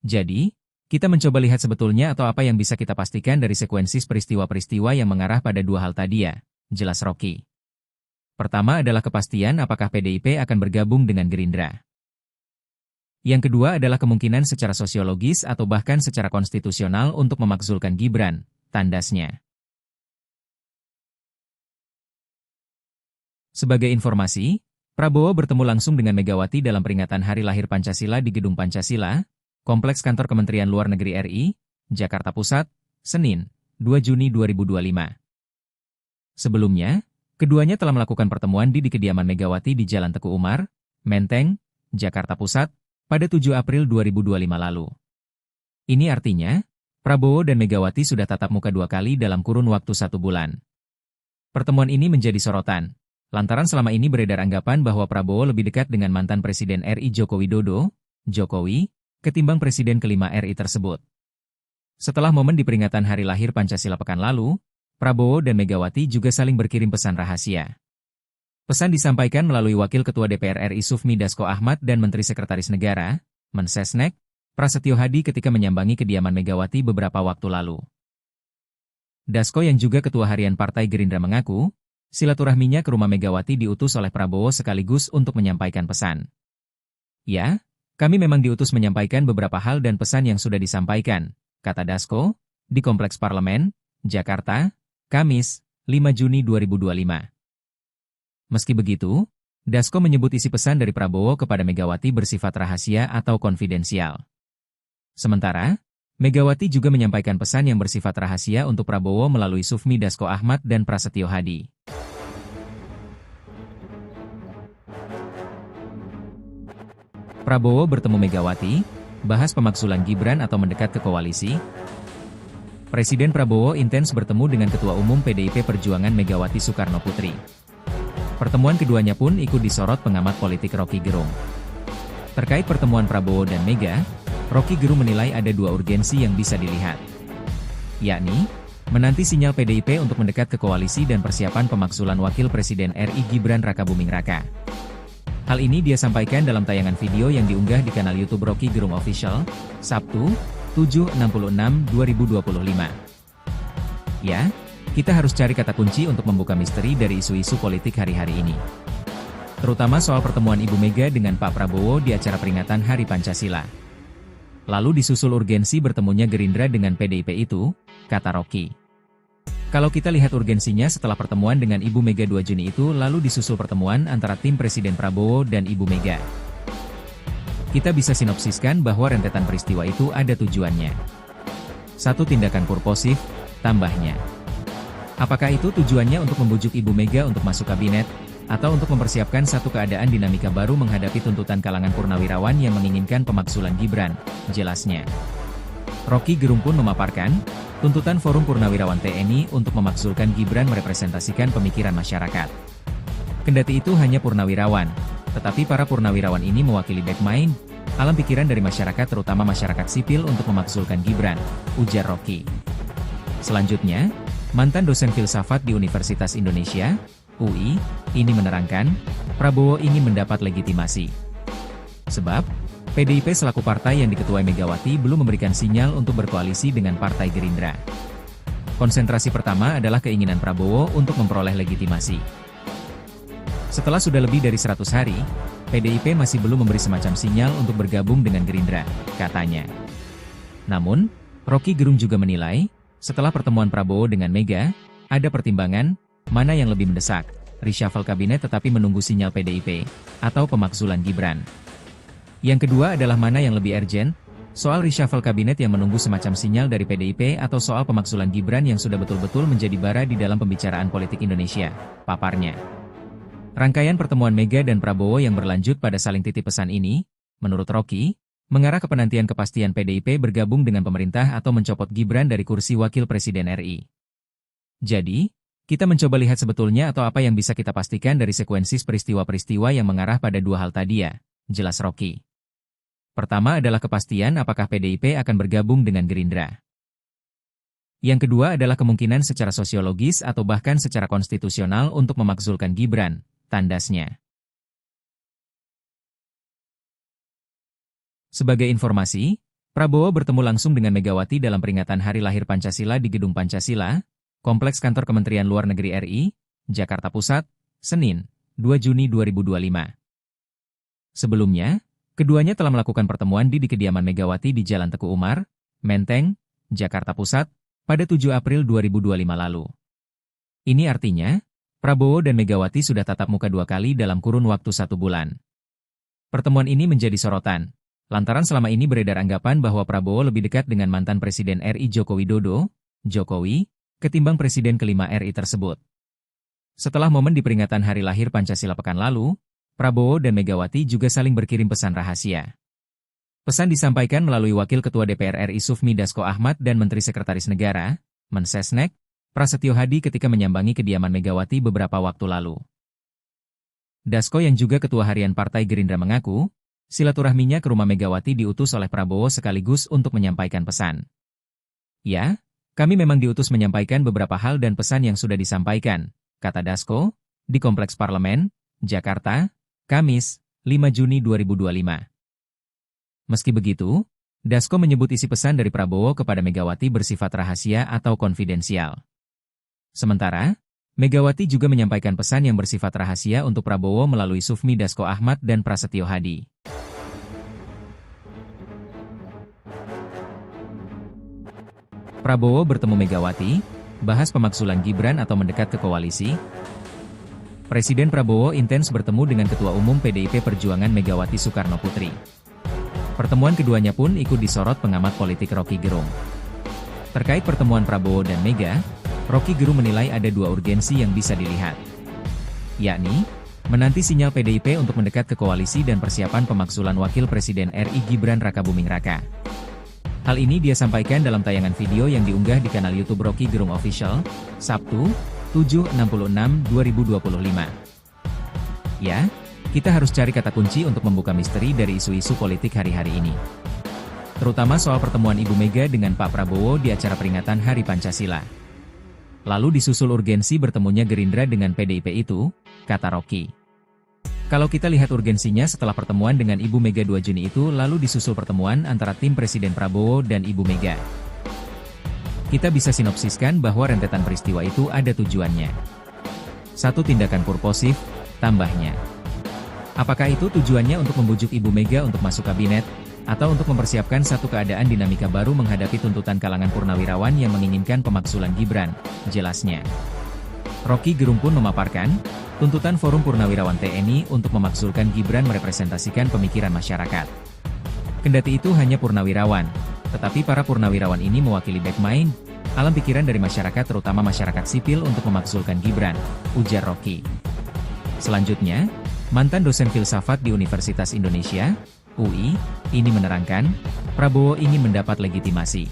Jadi, kita mencoba lihat sebetulnya atau apa yang bisa kita pastikan dari sekuensi peristiwa-peristiwa yang mengarah pada 2 hal tadi ya, jelas Rocky. Pertama adalah kepastian apakah PDIP akan bergabung dengan Gerindra. Yang kedua adalah kemungkinan secara sosiologis atau bahkan secara konstitusional untuk memakzulkan Gibran, tandasnya. Sebagai informasi, Prabowo bertemu langsung dengan Megawati dalam peringatan Hari Lahir Pancasila di Gedung Pancasila, Kompleks Kantor Kementerian Luar Negeri RI, Jakarta Pusat, Senin, 2 Juni 2025. Sebelumnya, keduanya telah melakukan pertemuan di kediaman Megawati di Jalan Teguh Umar, Menteng, Jakarta Pusat, pada 7 April 2025 lalu. Ini artinya, Prabowo dan Megawati sudah tatap muka 2 kali dalam kurun waktu 1 bulan. Pertemuan ini menjadi sorotan, lantaran selama ini beredar anggapan bahwa Prabowo lebih dekat dengan mantan Presiden RI Joko Widodo, Jokowi, ketimbang Presiden kelima RI tersebut. Setelah momen di peringatan Hari Lahir Pancasila pekan lalu, Prabowo dan Megawati juga saling berkirim pesan rahasia. Pesan disampaikan melalui Wakil Ketua DPR RI Sufmi Dasko Ahmad dan Menteri Sekretaris Negara, Mensesnek, Prasetyo Hadi ketika menyambangi kediaman Megawati beberapa waktu lalu. Dasko yang juga Ketua Harian Partai Gerindra mengaku, silaturahminya ke rumah Megawati diutus oleh Prabowo sekaligus untuk menyampaikan pesan. Ya, kami memang diutus menyampaikan beberapa hal dan pesan yang sudah disampaikan, kata Dasko, di Kompleks Parlemen, Jakarta, Kamis, 5 Juni 2025. Meski begitu, Dasko menyebut isi pesan dari Prabowo kepada Megawati bersifat rahasia atau konfidensial. Sementara, Megawati juga menyampaikan pesan yang bersifat rahasia untuk Prabowo melalui Sufmi Dasko Ahmad dan Prasetyo Hadi. Prabowo bertemu Megawati, bahas pemaksulan Gibran atau mendekat ke koalisi. Presiden Prabowo intens bertemu dengan Ketua Umum PDIP Perjuangan Megawati Soekarno Putri. Pertemuan keduanya pun ikut disorot pengamat politik Rocky Gerung. Terkait pertemuan Prabowo dan Mega, Rocky Gerung menilai ada 2 urgensi yang bisa dilihat. Yakni, menanti sinyal PDIP untuk mendekat ke koalisi dan persiapan pemaksulan Wakil Presiden RI Gibran Rakabuming Raka. Hal ini dia sampaikan dalam tayangan video yang diunggah di kanal YouTube Rocky Gerung Official, Sabtu, 7/6/2025. Ya, kita harus cari kata kunci untuk membuka misteri dari isu-isu politik hari-hari ini. Terutama soal pertemuan Ibu Mega dengan Pak Prabowo di acara peringatan Hari Pancasila. Lalu disusul urgensi bertemunya Gerindra dengan PDIP itu, kata Rocky. Kalau kita lihat urgensinya setelah pertemuan dengan Ibu Mega 2 Juni itu lalu disusul pertemuan antara tim Presiden Prabowo dan Ibu Mega. Kita bisa sinopsiskan bahwa rentetan peristiwa itu ada tujuannya. 1 tindakan purposif, tambahnya. Apakah itu tujuannya untuk membujuk Ibu Mega untuk masuk kabinet, atau untuk mempersiapkan satu keadaan dinamika baru menghadapi tuntutan kalangan purnawirawan yang menginginkan pemaksulan Gibran, jelasnya. Rocky Gerung pun memaparkan, tuntutan Forum Purnawirawan TNI untuk memaksulkan Gibran merepresentasikan pemikiran masyarakat. Kendati itu hanya purnawirawan, tetapi para purnawirawan ini mewakili backmind, alam pikiran dari masyarakat terutama masyarakat sipil untuk memaksulkan Gibran, ujar Rocky. Selanjutnya, mantan dosen filsafat di Universitas Indonesia, UI, ini menerangkan, Prabowo ingin mendapat legitimasi. Sebab, PDIP selaku partai yang diketuai Megawati belum memberikan sinyal untuk berkoalisi dengan Partai Gerindra. Konsentrasi pertama adalah keinginan Prabowo untuk memperoleh legitimasi. Setelah sudah lebih dari 100 hari, PDIP masih belum memberi semacam sinyal untuk bergabung dengan Gerindra, katanya. Namun, Rocky Gerung juga menilai, setelah pertemuan Prabowo dengan Mega, ada pertimbangan, mana yang lebih mendesak, reshuffle kabinet tetapi menunggu sinyal PDIP, atau pemaksulan Gibran. Yang kedua adalah mana yang lebih urgent, soal reshuffle kabinet yang menunggu semacam sinyal dari PDIP atau soal pemaksulan Gibran yang sudah betul-betul menjadi bara di dalam pembicaraan politik Indonesia, paparnya. Rangkaian pertemuan Mega dan Prabowo yang berlanjut pada saling titip pesan ini, menurut Rocky, mengarah ke penantian kepastian PDIP bergabung dengan pemerintah atau mencopot Gibran dari kursi Wakil Presiden RI. Jadi, kita mencoba lihat sebetulnya atau apa yang bisa kita pastikan dari sekuensi peristiwa-peristiwa yang mengarah pada 2 hal tadi ya, jelas Rocky. Pertama adalah kepastian apakah PDIP akan bergabung dengan Gerindra. Yang kedua adalah kemungkinan secara sosiologis atau bahkan secara konstitusional untuk memakzulkan Gibran, tandasnya. Sebagai informasi, Prabowo bertemu langsung dengan Megawati dalam peringatan Hari Lahir Pancasila di Gedung Pancasila, Kompleks Kantor Kementerian Luar Negeri RI, Jakarta Pusat, Senin, 2 Juni 2025. Sebelumnya, keduanya telah melakukan pertemuan di kediaman Megawati di Jalan Teguh Umar, Menteng, Jakarta Pusat, pada 7 April 2025 lalu. Ini artinya, Prabowo dan Megawati sudah tatap muka 2 kali dalam kurun waktu 1 bulan. Pertemuan ini menjadi sorotan, lantaran selama ini beredar anggapan bahwa Prabowo lebih dekat dengan mantan Presiden RI Joko Widodo, Jokowi, ketimbang Presiden kelima RI tersebut. Setelah momen di peringatan hari lahir Pancasila pekan lalu, Prabowo dan Megawati juga saling berkirim pesan rahasia. Pesan disampaikan melalui Wakil Ketua DPR RI Sufmi Dasko Ahmad dan Menteri Sekretaris Negara, Mensesnek, Prasetyo Hadi ketika menyambangi kediaman Megawati beberapa waktu lalu. Dasko yang juga Ketua Harian Partai Gerindra mengaku, silaturahminya ke rumah Megawati diutus oleh Prabowo sekaligus untuk menyampaikan pesan. Ya, kami memang diutus menyampaikan beberapa hal dan pesan yang sudah disampaikan, kata Dasko, di Kompleks Parlemen, Jakarta, Kamis, 5 Juni 2025. Meski begitu, Dasko menyebut isi pesan dari Prabowo kepada Megawati bersifat rahasia atau konfidensial. Sementara, Megawati juga menyampaikan pesan yang bersifat rahasia untuk Prabowo melalui Sufmi Dasko Ahmad dan Prasetyo Hadi. Prabowo bertemu Megawati, bahas pemaksulan Gibran atau mendekat ke koalisi. Presiden Prabowo intens bertemu dengan Ketua Umum PDIP Perjuangan Megawati Soekarno Putri. Pertemuan keduanya pun ikut disorot pengamat politik Rocky Gerung. Terkait pertemuan Prabowo dan Mega, Rocky Gerung menilai ada 2 urgensi yang bisa dilihat. Yakni, menanti sinyal PDIP untuk mendekat ke koalisi dan persiapan pemaksulan Wakil Presiden RI Gibran Rakabuming Raka. Hal ini dia sampaikan dalam tayangan video yang diunggah di kanal YouTube Rocky Gerung Official, Sabtu, 7/6/2025. Ya, kita harus cari kata kunci untuk membuka misteri dari isu-isu politik hari-hari ini. Terutama soal pertemuan Ibu Mega dengan Pak Prabowo di acara peringatan Hari Pancasila. Lalu disusul urgensi bertemunya Gerindra dengan PDIP itu, kata Rocky. Kalau kita lihat urgensinya setelah pertemuan dengan Ibu Mega 2 Juni itu lalu disusul pertemuan antara tim Presiden Prabowo dan Ibu Mega. Kita bisa sinopsiskan bahwa rentetan peristiwa itu ada tujuannya. 1 tindakan purposif, tambahnya. Apakah itu tujuannya untuk membujuk Ibu Mega untuk masuk kabinet, atau untuk mempersiapkan satu keadaan dinamika baru menghadapi tuntutan kalangan purnawirawan yang menginginkan pemaksulan Gibran, jelasnya. Rocky Gerung pun memaparkan, tuntutan Forum Purnawirawan TNI untuk memaksulkan Gibran merepresentasikan pemikiran masyarakat. Kendati itu hanya purnawirawan, tetapi para purnawirawan ini mewakili backmind, alam pikiran dari masyarakat terutama masyarakat sipil untuk memaksulkan Gibran, ujar Rocky. Selanjutnya, mantan dosen filsafat di Universitas Indonesia, UI, ini menerangkan, Prabowo ingin mendapat legitimasi.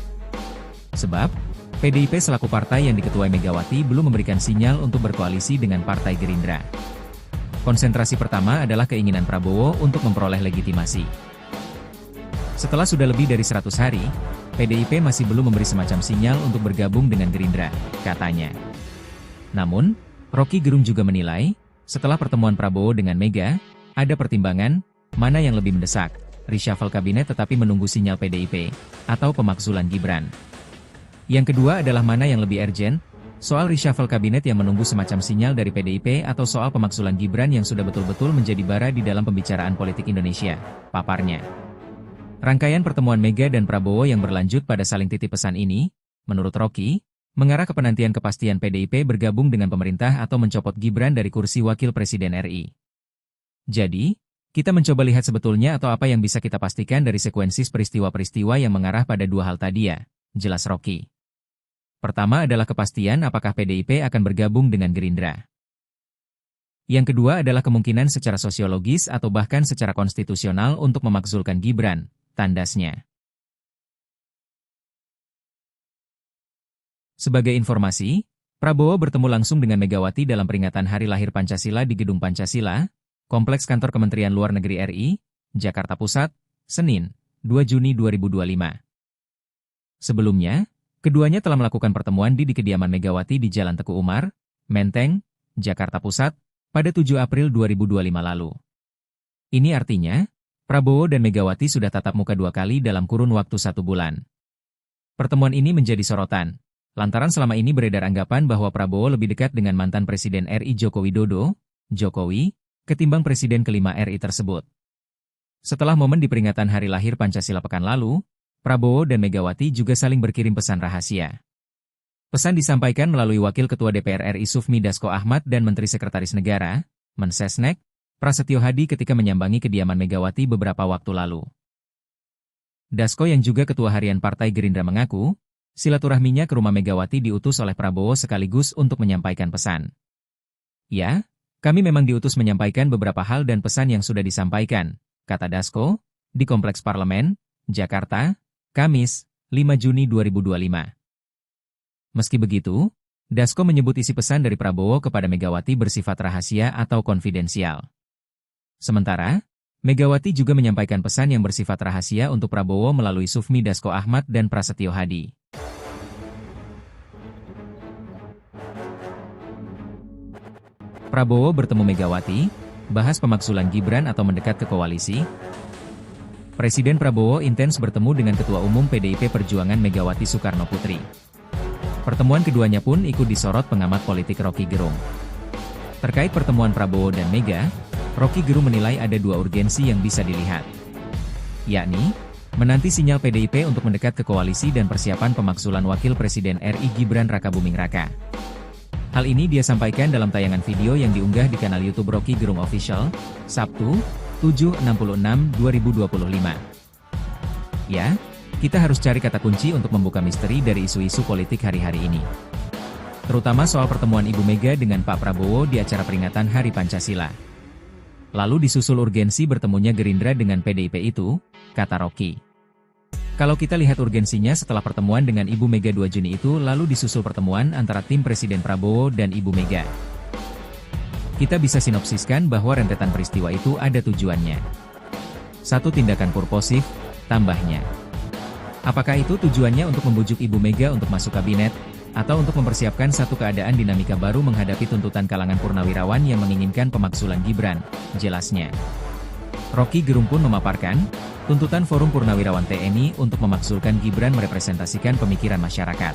Sebab, PDIP selaku partai yang diketuai Megawati belum memberikan sinyal untuk berkoalisi dengan Partai Gerindra. Konsentrasi pertama adalah keinginan Prabowo untuk memperoleh legitimasi. Setelah sudah lebih dari 100 hari, PDIP masih belum memberi semacam sinyal untuk bergabung dengan Gerindra, katanya. Namun, Rocky Gerung juga menilai, setelah pertemuan Prabowo dengan Mega, ada pertimbangan, mana yang lebih mendesak, reshuffle kabinet tetapi menunggu sinyal PDIP, atau pemaksulan Gibran. Yang kedua adalah mana yang lebih urgent, soal reshuffle kabinet yang menunggu semacam sinyal dari PDIP atau soal pemaksulan Gibran yang sudah betul-betul menjadi bara di dalam pembicaraan politik Indonesia, paparnya. Rangkaian pertemuan Mega dan Prabowo yang berlanjut pada saling titip pesan ini, menurut Rocky, mengarah ke penantian kepastian PDIP bergabung dengan pemerintah atau mencopot Gibran dari kursi Wakil Presiden RI. Jadi, kita mencoba lihat sebetulnya atau apa yang bisa kita pastikan dari sekuensis peristiwa-peristiwa yang mengarah pada 2 hal tadi ya, jelas Rocky. Pertama adalah kepastian apakah PDIP akan bergabung dengan Gerindra. Yang kedua adalah kemungkinan secara sosiologis atau bahkan secara konstitusional untuk memakzulkan Gibran, tandasnya. Sebagai informasi, Prabowo bertemu langsung dengan Megawati dalam peringatan Hari Lahir Pancasila di Gedung Pancasila, Kompleks Kantor Kementerian Luar Negeri RI, Jakarta Pusat, Senin, 2 Juni 2025. Sebelumnya, keduanya telah melakukan pertemuan di kediaman Megawati di Jalan Teguh Umar, Menteng, Jakarta Pusat, pada 7 April 2025 lalu. Ini artinya, Prabowo dan Megawati sudah tatap muka 2 kali dalam kurun waktu 1 bulan. Pertemuan ini menjadi sorotan, lantaran selama ini beredar anggapan bahwa Prabowo lebih dekat dengan mantan Presiden RI Joko Widodo, Jokowi, ketimbang Presiden kelima RI tersebut. Setelah momen di peringatan Hari Lahir Pancasila pekan lalu, Prabowo dan Megawati juga saling berkirim pesan rahasia. Pesan disampaikan melalui Wakil Ketua DPR RI Sufmi Dasko Ahmad dan Menteri Sekretaris Negara, Mensesnek, Prasetyo Hadi ketika menyambangi kediaman Megawati beberapa waktu lalu. Dasko yang juga Ketua Harian Partai Gerindra mengaku, silaturahminya ke rumah Megawati diutus oleh Prabowo sekaligus untuk menyampaikan pesan. Ya, kami memang diutus menyampaikan beberapa hal dan pesan yang sudah disampaikan, kata Dasko, di Kompleks Parlemen, Jakarta, Kamis, 5 Juni 2025. Meski begitu, Dasko menyebut isi pesan dari Prabowo kepada Megawati bersifat rahasia atau konfidensial. Sementara, Megawati juga menyampaikan pesan yang bersifat rahasia untuk Prabowo melalui Sufmi Dasko Ahmad dan Prasetyo Hadi. Prabowo bertemu Megawati, bahas pemaksulan Gibran atau mendekat ke koalisi. Presiden Prabowo intens bertemu dengan Ketua Umum PDIP Perjuangan Megawati Soekarno Putri. Pertemuan keduanya pun ikut disorot pengamat politik Rocky Gerung. Terkait pertemuan Prabowo dan Mega, Rocky Gerung menilai ada dua urgensi yang bisa dilihat. Yakni, menanti sinyal PDIP untuk mendekat ke koalisi dan persiapan pemaksulan Wakil Presiden RI Gibran Rakabuming Raka. Hal ini dia sampaikan dalam tayangan video yang diunggah di kanal YouTube Rocky Gerung Official, Sabtu, 7/6/2025. Ya, kita harus cari kata kunci untuk membuka misteri dari isu-isu politik hari-hari ini. Terutama soal pertemuan Ibu Mega dengan Pak Prabowo di acara peringatan Hari Pancasila. Lalu disusul urgensi bertemunya Gerindra dengan PDIP itu, kata Rocky. Kalau kita lihat urgensinya setelah pertemuan dengan Ibu Mega 2 Juni itu lalu disusul pertemuan antara tim Presiden Prabowo dan Ibu Mega. Kita bisa sinopsiskan bahwa rentetan peristiwa itu ada tujuannya. Satu tindakan purposif, tambahnya. Apakah itu tujuannya untuk membujuk Ibu Mega untuk masuk kabinet, atau untuk mempersiapkan satu keadaan dinamika baru menghadapi tuntutan kalangan purnawirawan yang menginginkan pemaksulan Gibran, jelasnya. Rocky Gerung pun memaparkan, tuntutan Forum Purnawirawan TNI untuk memaksulkan Gibran merepresentasikan pemikiran masyarakat.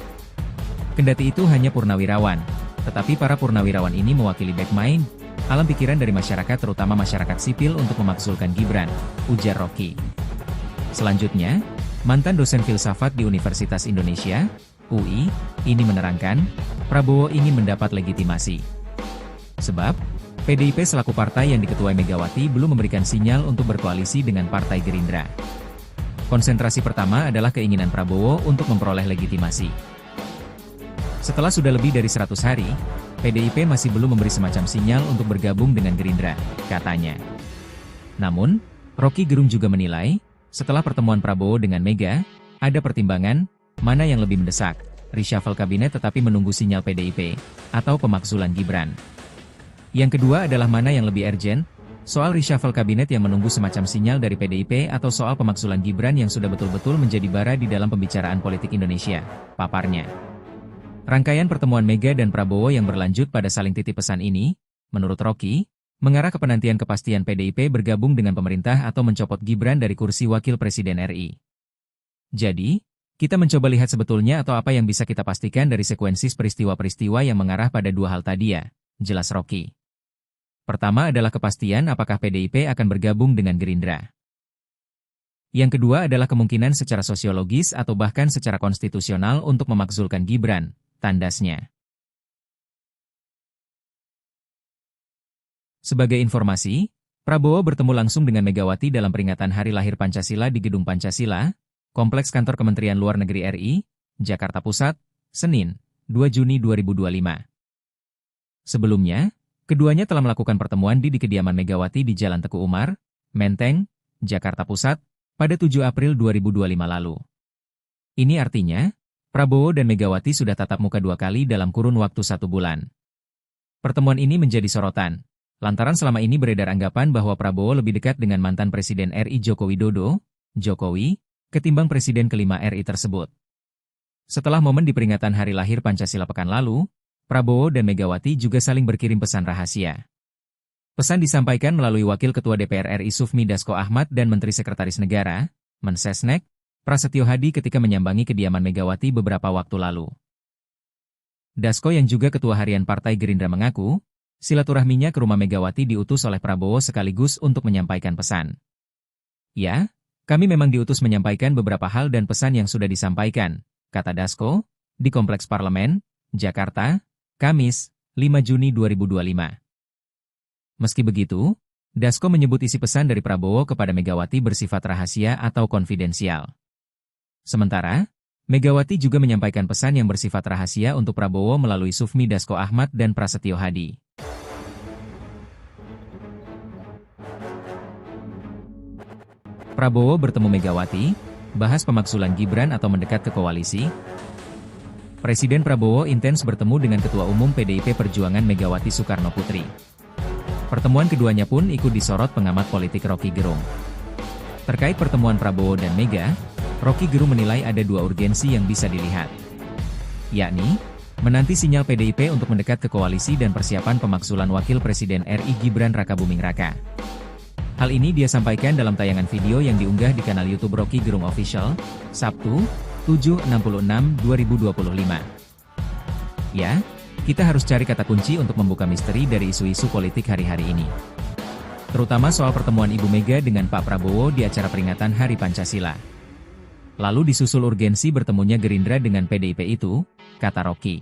Kendati itu hanya purnawirawan, tetapi para purnawirawan ini mewakili backmind, alam pikiran dari masyarakat terutama masyarakat sipil untuk memaksulkan Gibran, ujar Rocky. Selanjutnya, mantan dosen filsafat di Universitas Indonesia, UI, ini menerangkan, Prabowo ingin mendapat legitimasi. Sebab, PDIP selaku partai yang diketuai Megawati belum memberikan sinyal untuk berkoalisi dengan Partai Gerindra. Konsentrasi pertama adalah keinginan Prabowo untuk memperoleh legitimasi. Setelah sudah lebih dari 100 hari, PDIP masih belum memberi semacam sinyal untuk bergabung dengan Gerindra, katanya. Namun, Rocky Gerung juga menilai, setelah pertemuan Prabowo dengan Mega, ada pertimbangan, mana yang lebih mendesak, reshuffle kabinet tetapi menunggu sinyal PDIP, atau pemaksulan Gibran. Yang kedua adalah mana yang lebih urgent, soal reshuffle kabinet yang menunggu semacam sinyal dari PDIP atau soal pemaksulan Gibran yang sudah betul-betul menjadi bara di dalam pembicaraan politik Indonesia, paparnya. Rangkaian pertemuan Mega dan Prabowo yang berlanjut pada saling titip pesan ini, menurut Rocky, mengarah ke penantian kepastian PDIP bergabung dengan pemerintah atau mencopot Gibran dari kursi Wakil Presiden RI. Jadi, kita mencoba lihat sebetulnya atau apa yang bisa kita pastikan dari sekuensi peristiwa-peristiwa yang mengarah pada dua hal tadi ya, jelas Rocky. Pertama adalah kepastian apakah PDIP akan bergabung dengan Gerindra. Yang kedua adalah kemungkinan secara sosiologis atau bahkan secara konstitusional untuk memakzulkan Gibran, tandasnya. Sebagai informasi, Prabowo bertemu langsung dengan Megawati dalam peringatan Hari Lahir Pancasila di Gedung Pancasila, Kompleks Kantor Kementerian Luar Negeri RI, Jakarta Pusat, Senin, 2 Juni 2025. Sebelumnya, keduanya telah melakukan pertemuan di kediaman Megawati di Jalan Teguh Umar, Menteng, Jakarta Pusat, pada 7 April 2025 lalu. Ini artinya, Prabowo dan Megawati sudah tatap muka 2 kali dalam kurun waktu 1 bulan. Pertemuan ini menjadi sorotan, lantaran selama ini beredar anggapan bahwa Prabowo lebih dekat dengan mantan Presiden RI Joko Widodo, Jokowi, ketimbang Presiden kelima RI tersebut. Setelah momen di peringatan Hari Lahir Pancasila pekan lalu, Prabowo dan Megawati juga saling berkirim pesan rahasia. Pesan disampaikan melalui Wakil Ketua DPR RI Sufmi Dasko Ahmad dan Menteri Sekretaris Negara, Mensesnek, Prasetyo Hadi ketika menyambangi kediaman Megawati beberapa waktu lalu. Dasko yang juga Ketua Harian Partai Gerindra mengaku, silaturahminya ke rumah Megawati diutus oleh Prabowo sekaligus untuk menyampaikan pesan. Ya, kami memang diutus menyampaikan beberapa hal dan pesan yang sudah disampaikan, kata Dasko, di Kompleks Parlemen, Jakarta, Kamis, 5 Juni 2025. Meski begitu, Dasko menyebut isi pesan dari Prabowo kepada Megawati bersifat rahasia atau konfidensial. Sementara, Megawati juga menyampaikan pesan yang bersifat rahasia untuk Prabowo melalui Sufmi Dasko Ahmad dan Prasetyo Hadi. Prabowo bertemu Megawati, bahas pemaksulan Gibran atau mendekat ke koalisi. Presiden Prabowo intens bertemu dengan Ketua Umum PDIP Perjuangan Megawati Soekarno Putri. Pertemuan keduanya pun ikut disorot pengamat politik Rocky Gerung. Terkait pertemuan Prabowo dan Mega, Rocky Gerung menilai ada dua urgensi yang bisa dilihat. Yakni, menanti sinyal PDIP untuk mendekat ke koalisi dan persiapan pemaksulan Wakil Presiden RI Gibran Rakabuming Raka. Hal ini dia sampaikan dalam tayangan video yang diunggah di kanal YouTube Rocky Gerung Official, Sabtu, 7/6/2025. Ya, kita harus cari kata kunci untuk membuka misteri dari isu-isu politik hari-hari ini. Terutama soal pertemuan Ibu Mega dengan Pak Prabowo di acara peringatan Hari Pancasila. Lalu disusul urgensi bertemunya Gerindra dengan PDIP itu, kata Rocky.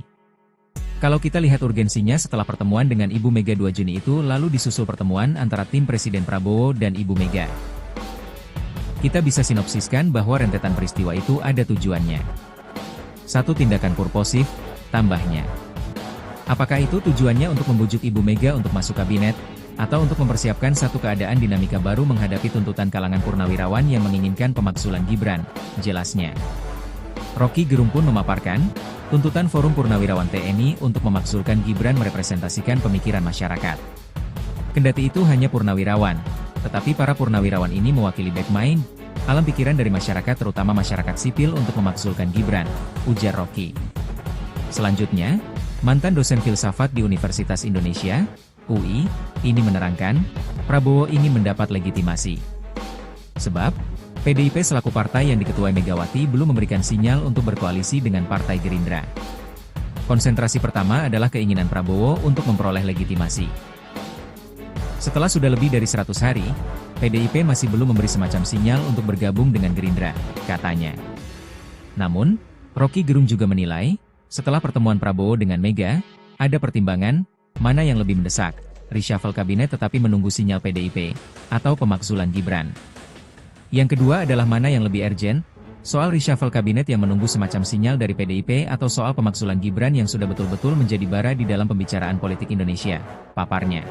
Kalau kita lihat urgensinya setelah pertemuan dengan Ibu Mega 2 Juni itu lalu disusul pertemuan antara tim Presiden Prabowo dan Ibu Mega. Kita bisa sinopsiskan bahwa rentetan peristiwa itu ada tujuannya. Satu tindakan purposif, tambahnya. Apakah itu tujuannya untuk membujuk Ibu Mega untuk masuk kabinet, atau untuk mempersiapkan satu keadaan dinamika baru menghadapi tuntutan kalangan purnawirawan yang menginginkan pemaksulan Gibran, jelasnya. Rocky Gerung pun memaparkan, tuntutan Forum Purnawirawan TNI untuk memaksulkan Gibran merepresentasikan pemikiran masyarakat. Kendati itu hanya purnawirawan, tetapi para purnawirawan ini mewakili backmind, alam pikiran dari masyarakat terutama masyarakat sipil untuk memaksulkan Gibran, ujar Rocky. Selanjutnya, mantan dosen filsafat di Universitas Indonesia, UI, ini menerangkan, Prabowo ingin mendapat legitimasi. Sebab, PDIP selaku partai yang diketuai Megawati belum memberikan sinyal untuk berkoalisi dengan Partai Gerindra. Konsentrasi pertama adalah keinginan Prabowo untuk memperoleh legitimasi. Setelah sudah lebih dari 100 hari, PDIP masih belum memberi semacam sinyal untuk bergabung dengan Gerindra, katanya. Namun, Rocky Gerung juga menilai, setelah pertemuan Prabowo dengan Mega, ada pertimbangan, mana yang lebih mendesak, reshuffle kabinet tetapi menunggu sinyal PDIP, atau pemaksulan Gibran. Yang kedua adalah mana yang lebih urgent, soal reshuffle kabinet yang menunggu semacam sinyal dari PDIP atau soal pemaksulan Gibran yang sudah betul-betul menjadi bara di dalam pembicaraan politik Indonesia, paparnya.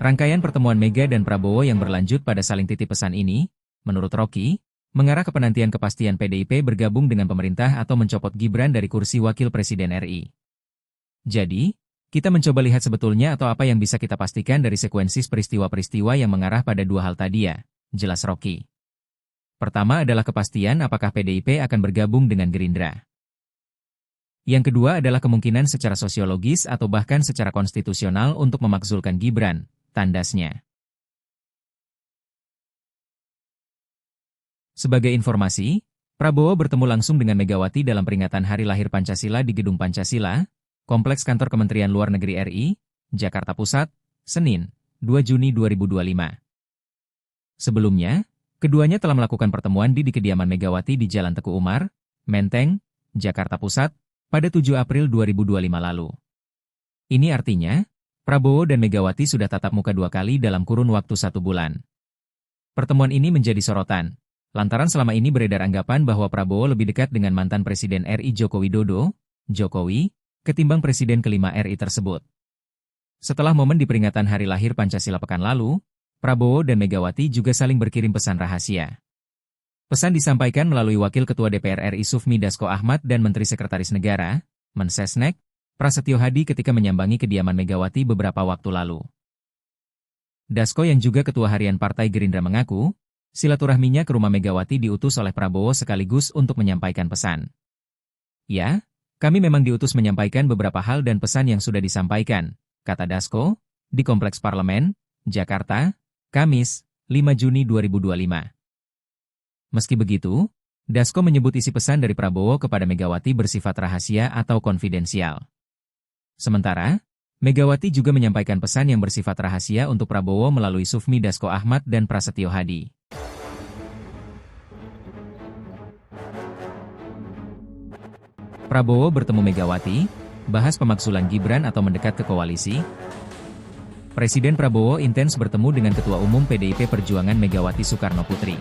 Rangkaian pertemuan Mega dan Prabowo yang berlanjut pada saling titip pesan ini, menurut Rocky, mengarah ke penantian kepastian PDIP bergabung dengan pemerintah atau mencopot Gibran dari kursi Wakil Presiden RI. Jadi, kita mencoba lihat sebetulnya atau apa yang bisa kita pastikan dari sekuensi peristiwa-peristiwa yang mengarah pada dua hal tadi ya, jelas Rocky. Pertama adalah kepastian apakah PDIP akan bergabung dengan Gerindra. Yang kedua adalah kemungkinan secara sosiologis atau bahkan secara konstitusional untuk memakzulkan Gibran, tandasnya. Sebagai informasi, Prabowo bertemu langsung dengan Megawati dalam peringatan Hari Lahir Pancasila di Gedung Pancasila, Kompleks Kantor Kementerian Luar Negeri RI, Jakarta Pusat, Senin, 2 Juni 2025. Sebelumnya, keduanya telah melakukan pertemuan di kediaman Megawati di Jalan Teguh Umar, Menteng, Jakarta Pusat, pada 7 April 2025 lalu. Ini artinya, Prabowo dan Megawati sudah tatap muka 2 kali dalam kurun waktu 1 bulan. Pertemuan ini menjadi sorotan, lantaran selama ini beredar anggapan bahwa Prabowo lebih dekat dengan mantan Presiden RI Joko Widodo, Jokowi, ketimbang Presiden kelima RI tersebut. Setelah momen di peringatan Hari Lahir Pancasila pekan lalu, Prabowo dan Megawati juga saling berkirim pesan rahasia. Pesan disampaikan melalui Wakil Ketua DPR RI Sufmi Dasko Ahmad dan Menteri Sekretaris Negara, Mensesnek, Prasetyo Hadi ketika menyambangi kediaman Megawati beberapa waktu lalu. Dasko yang juga Ketua Harian Partai Gerindra mengaku, silaturahminya ke rumah Megawati diutus oleh Prabowo sekaligus untuk menyampaikan pesan. Ya, kami memang diutus menyampaikan beberapa hal dan pesan yang sudah disampaikan, kata Dasko, di Kompleks Parlemen, Jakarta, Kamis, 5 Juni 2025. Meski begitu, Dasko menyebut isi pesan dari Prabowo kepada Megawati bersifat rahasia atau konfidensial. Sementara, Megawati juga menyampaikan pesan yang bersifat rahasia untuk Prabowo melalui Sufmi Dasko Ahmad dan Prasetyo Hadi. Prabowo bertemu Megawati, bahas pemaksulan Gibran atau mendekat ke koalisi. Presiden Prabowo intens bertemu dengan Ketua Umum PDIP Perjuangan Megawati Soekarno Putri.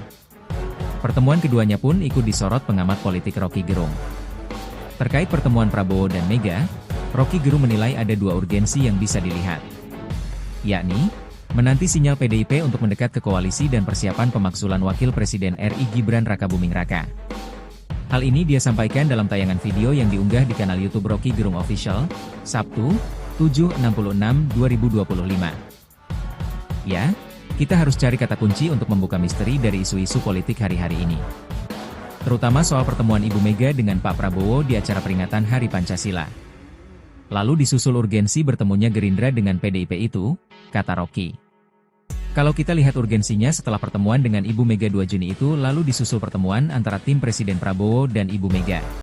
Pertemuan keduanya pun ikut disorot pengamat politik Rocky Gerung. Terkait pertemuan Prabowo dan Mega, Rocky Gerung menilai ada dua urgensi yang bisa dilihat, yakni menanti sinyal PDIP untuk mendekat ke koalisi dan persiapan pemaksulan Wakil Presiden RI Gibran Rakabuming Raka. Hal ini dia sampaikan dalam tayangan video yang diunggah di kanal YouTube Rocky Gerung Official, Sabtu, 7/6/2025. Ya, kita harus cari kata kunci untuk membuka misteri dari isu-isu politik hari-hari ini. Terutama soal pertemuan Ibu Mega dengan Pak Prabowo di acara peringatan Hari Pancasila. Lalu disusul urgensi bertemunya Gerindra dengan PDIP itu, kata Rocky. Kalau kita lihat urgensinya setelah pertemuan dengan Ibu Mega 2 Juni itu lalu disusul pertemuan antara tim Presiden Prabowo dan Ibu Mega.